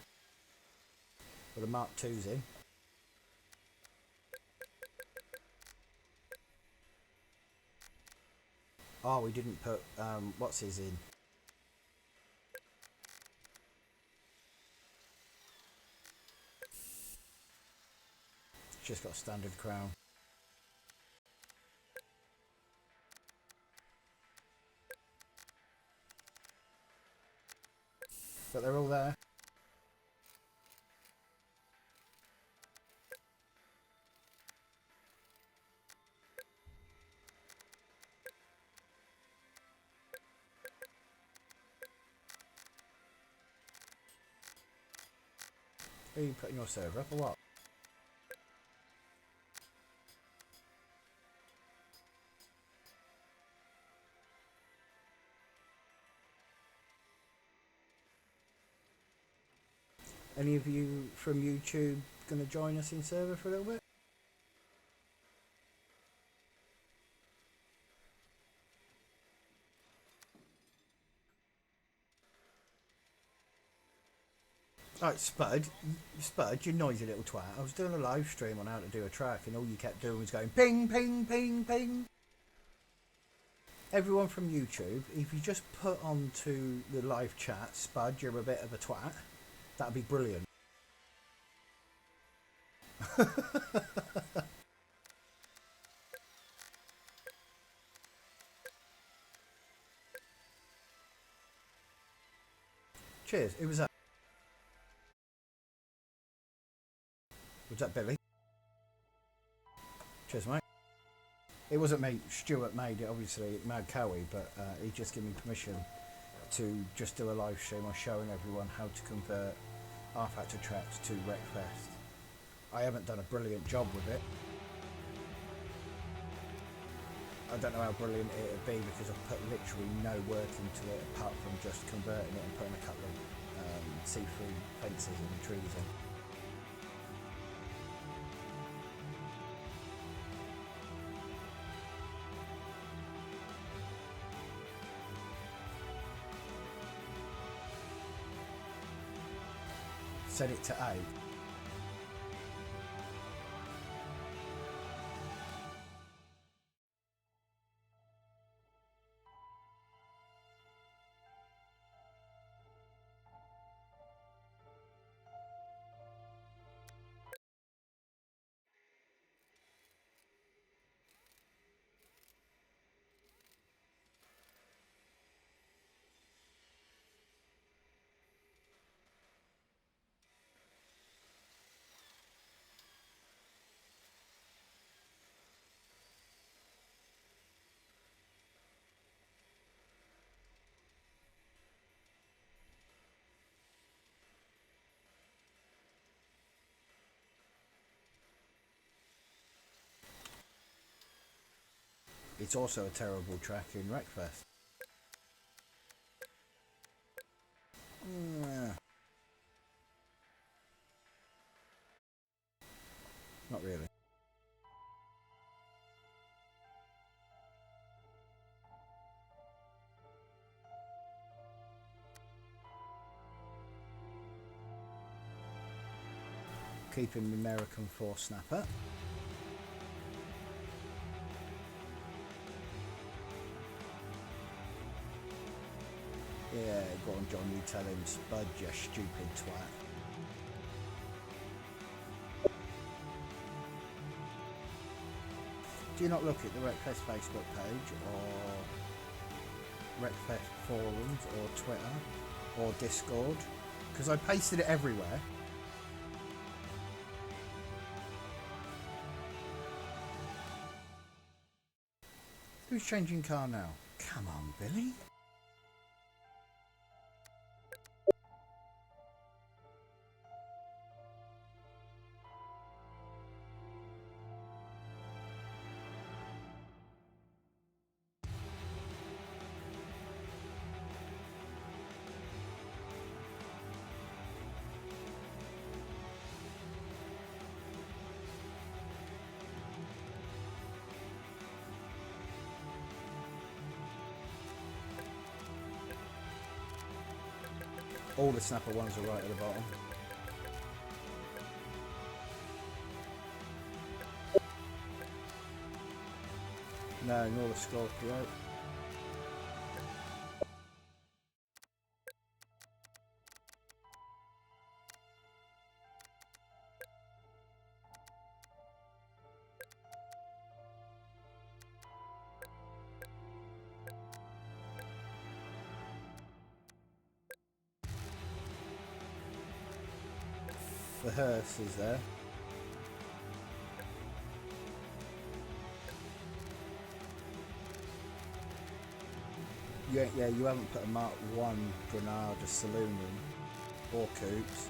Well, the Mark II's in. Oh, we didn't put what's his in. Just got a standard crown. But they're all there. Are you putting your server up or what? Any of you from YouTube going to join us in server for a little bit? Right, Spud, you noisy little twat. I was doing a live stream on how to do a track and all you kept doing was going ping, ping, ping, ping. Everyone from YouTube, if you just put onto the live chat, Spud, you're a bit of a twat, that'd be brilliant. Cheers, who was that? Was that Billy? Cheers, mate. It wasn't me. Stuart made it, obviously, Mad Cowie, but he just gave me permission to just do a live stream on showing everyone how to convert rFactor tracks to Wreckfest. I haven't done a brilliant job with it. I don't know how brilliant it would be because I've put literally no work into it apart from just converting it and putting a couple of see-through fences and trees in. Set it to A. It's also a terrible track in Wreckfest. Not really. Keeping the American 4 snapper. Yeah, go on, John, you tell him, Spud, you stupid twat. Do you not look at the Wreckfest Facebook page or Wreckfest forums or Twitter or Discord? Because I pasted it everywhere. Who's changing car now? Come on, Billy. All the snapper ones are right at the bottom. No, nor the Scorpio. if the hearse is there. Yeah, you haven't put a Mark 1 Granada saloon in, or coupes.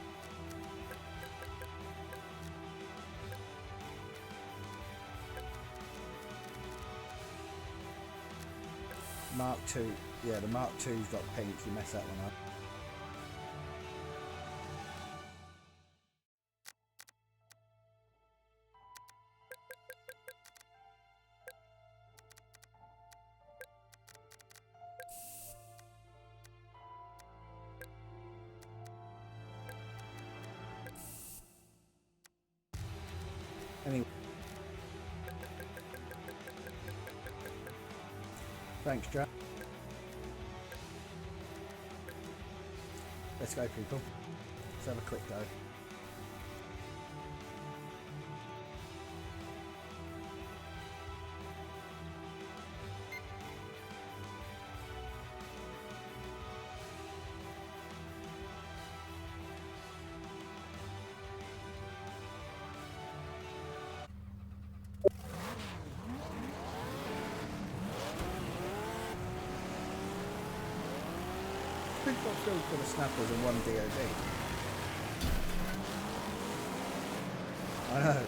Mark 2, yeah, the Mark 2's got pink, you mess that one up. Anyway. Thanks, Jack. Let's go, people. Let's have a quick go. We've got filled full of snappers and one DOD. I know.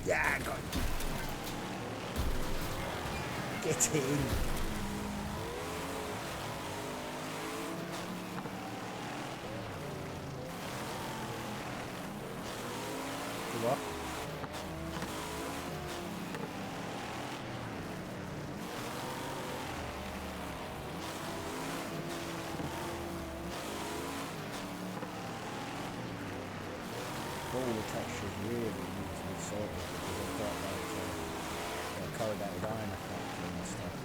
Yeah, got it. Get in. Do what? All the textures really need to be sorted because I've got like corrugated iron effect and stuff.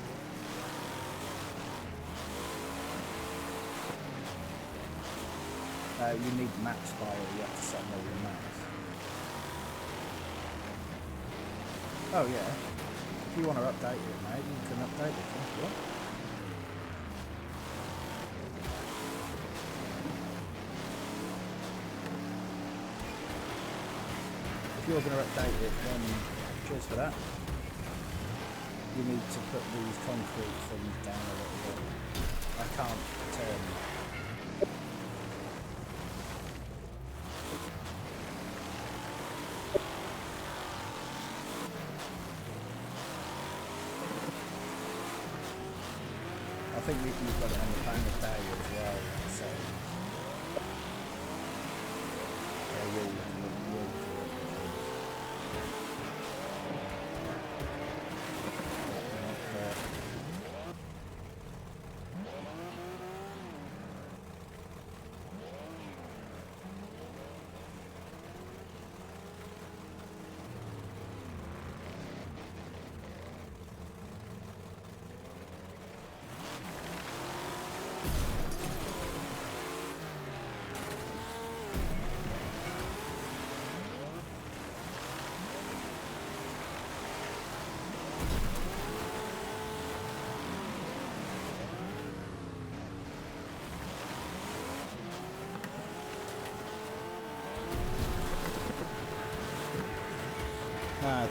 You need maps file, you have to set all your maps. Oh yeah, if you want to update it, mate, you can update it if you want. If you're going to update it, then cheers for that. You need to put these concrete things down a little bit. I can't turn. I think you've got it on the plan of day as well, so we'll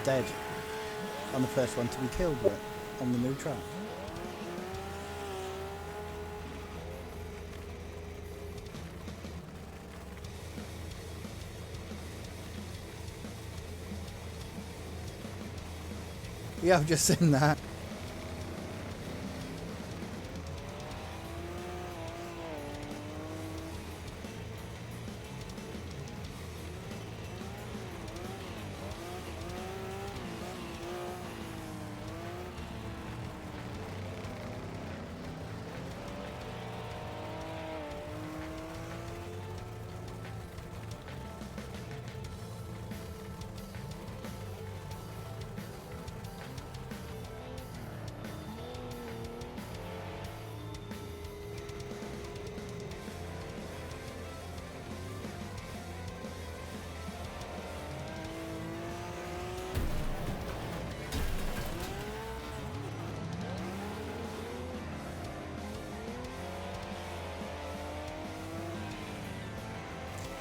dead. I'm the first one to be killed with it on the new track. Yeah, I've just seen that.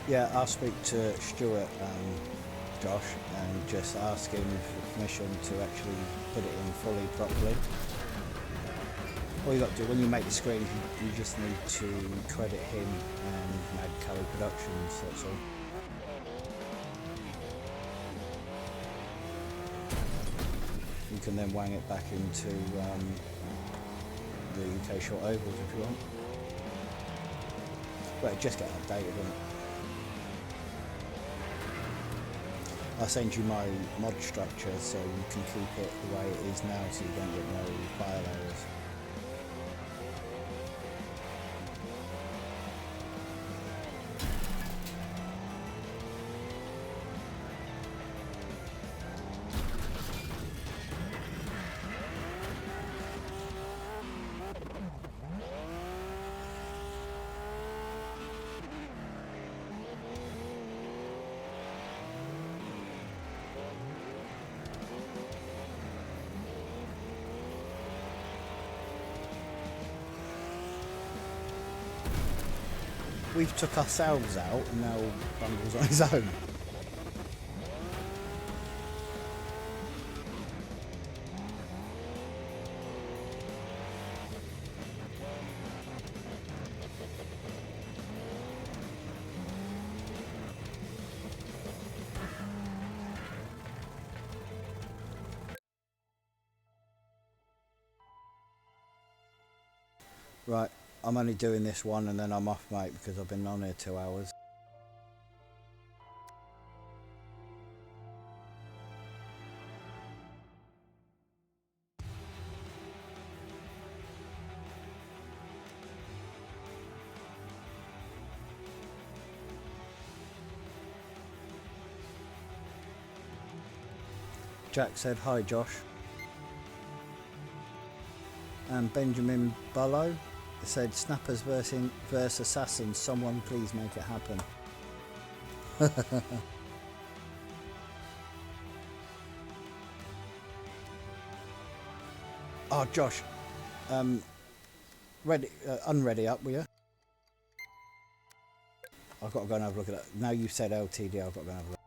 Yeah, I'll speak to Stuart, Josh, and just ask him for permission to actually put it in fully properly. All you got to do when you make the screen, you just need to credit him and Mad Curry Productions, that's all. You can then wang it back into the UK short ovals if you want. But it just get updated, won't it? I'll send you my mod structure so you can keep it the way it is now so you don't get no file errors. We've took ourselves out and now Bungle's on his own. Right, I'm only doing this one and then I'm off, mate, because I've been on here 2 hours. Jack said, hi Josh. And Benjamin Bullow said, Snappers versus Assassins, someone please make it happen. Oh Josh, unready up, will you? I've got to go and have a look at that. Now you've said LTD, I've got to go and have a look.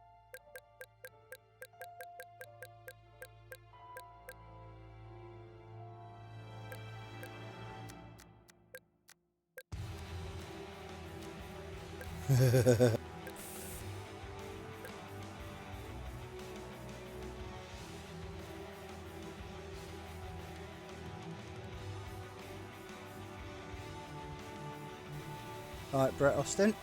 Alright, Brett Austin.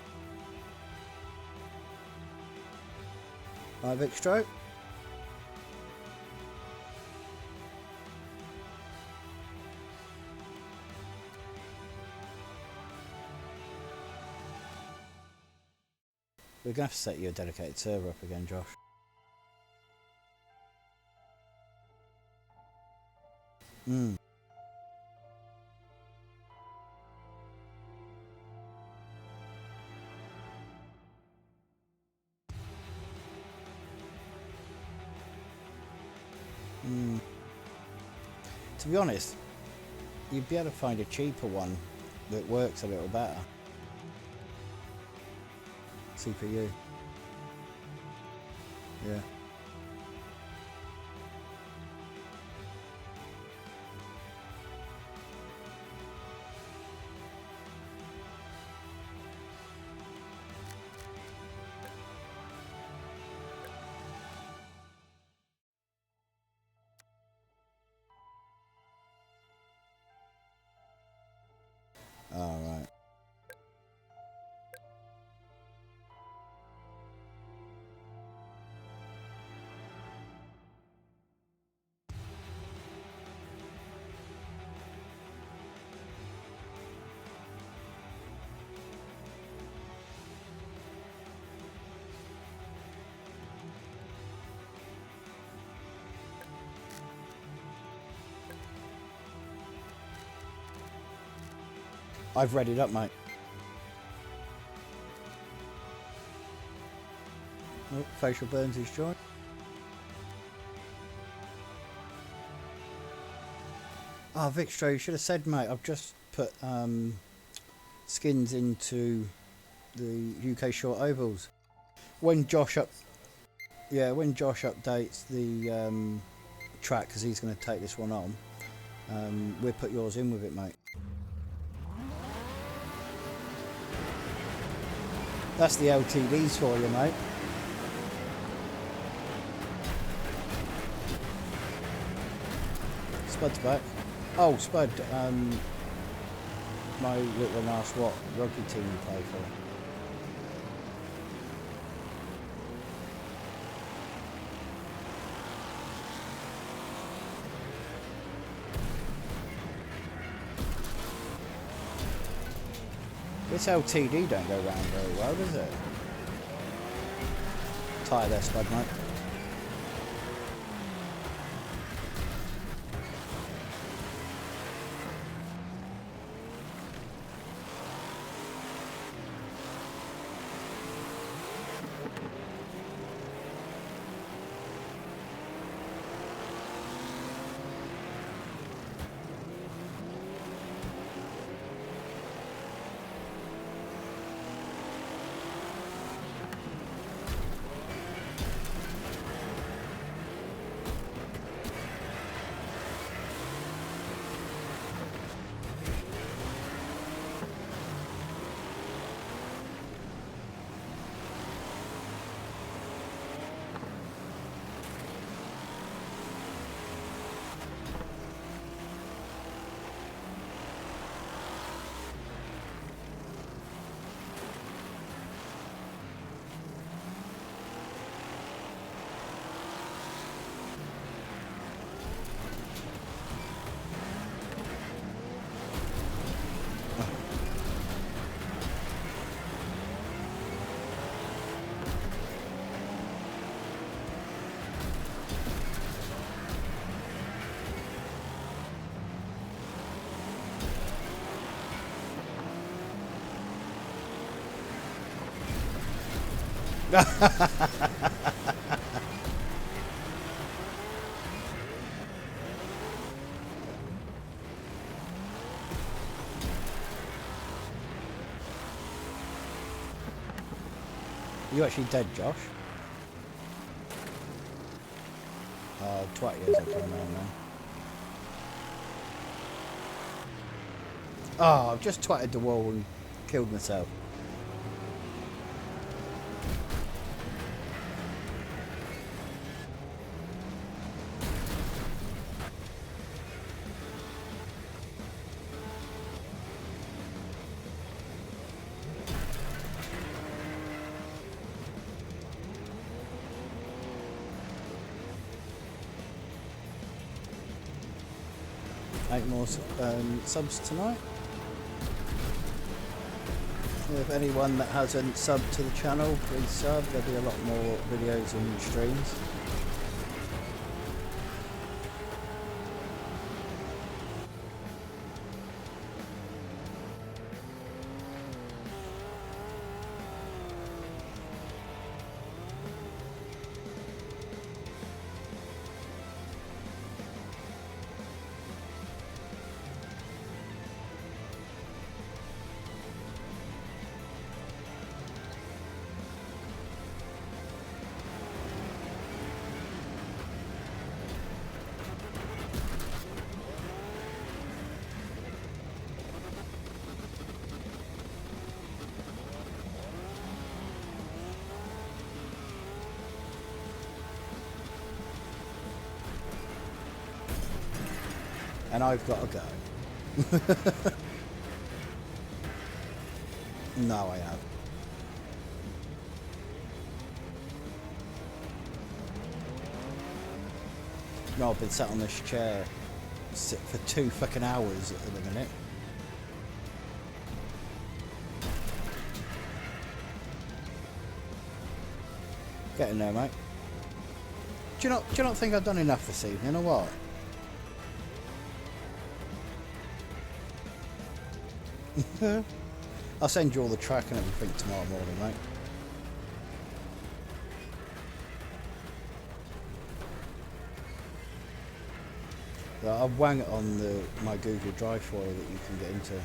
Alright, Vic Stroke. We're going to have to set you a dedicated server up again, Josh. To be honest, you'd be able to find a cheaper one that works a little better. CPU. Yeah. All right. I've readied up, mate. Oh, facial burns is joined. Oh, Vicstro, you should have said, mate, I've just put skins into the UK short ovals. When Josh updates the track, because he's going to take this one on, we'll put yours in with it, mate. That's the LTDs for you, mate. Spud's back. Oh, Spud, my little one asked what rugby team you play for. This LTD don't go round very well, does it? Tyre there, Spud, mate. You actually dead, Josh? Twat years I come around now. Oh, I've just twatted the wall and killed myself. Eight more subs tonight. If anyone that hasn't subbed to the channel, please sub. There'll be a lot more videos and streams. And I've got to go. No, I have. No, I've been sat on this chair for 2 fucking hours at the minute. Getting there, mate. Do you not think I've done enough this evening, or what? I'll send you all the track and everything tomorrow morning, mate. I'll wang it on my Google Drive for you that you can get into.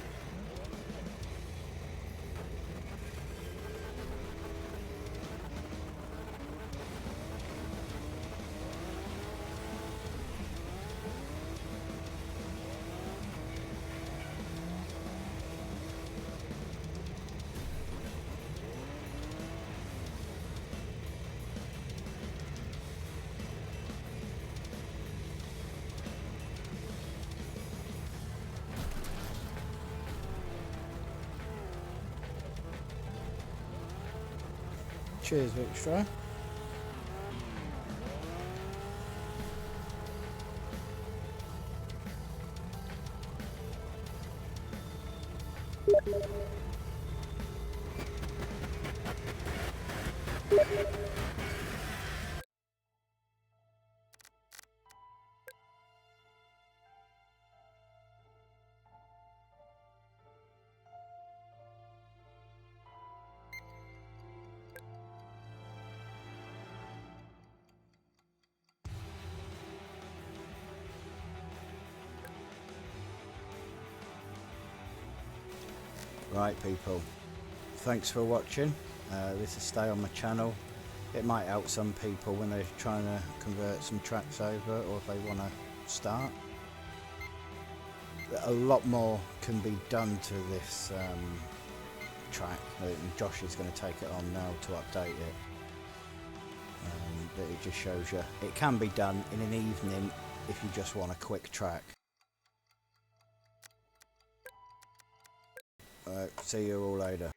Cheers, Victra. Right, people, thanks for watching. This is stay on my channel. It might help some people when they're trying to convert some tracks over, or if they want to start. A lot more can be done to this track. Josh is going to take it on now to update it. But it just shows you it can be done in an evening if you just want a quick track. See you all later.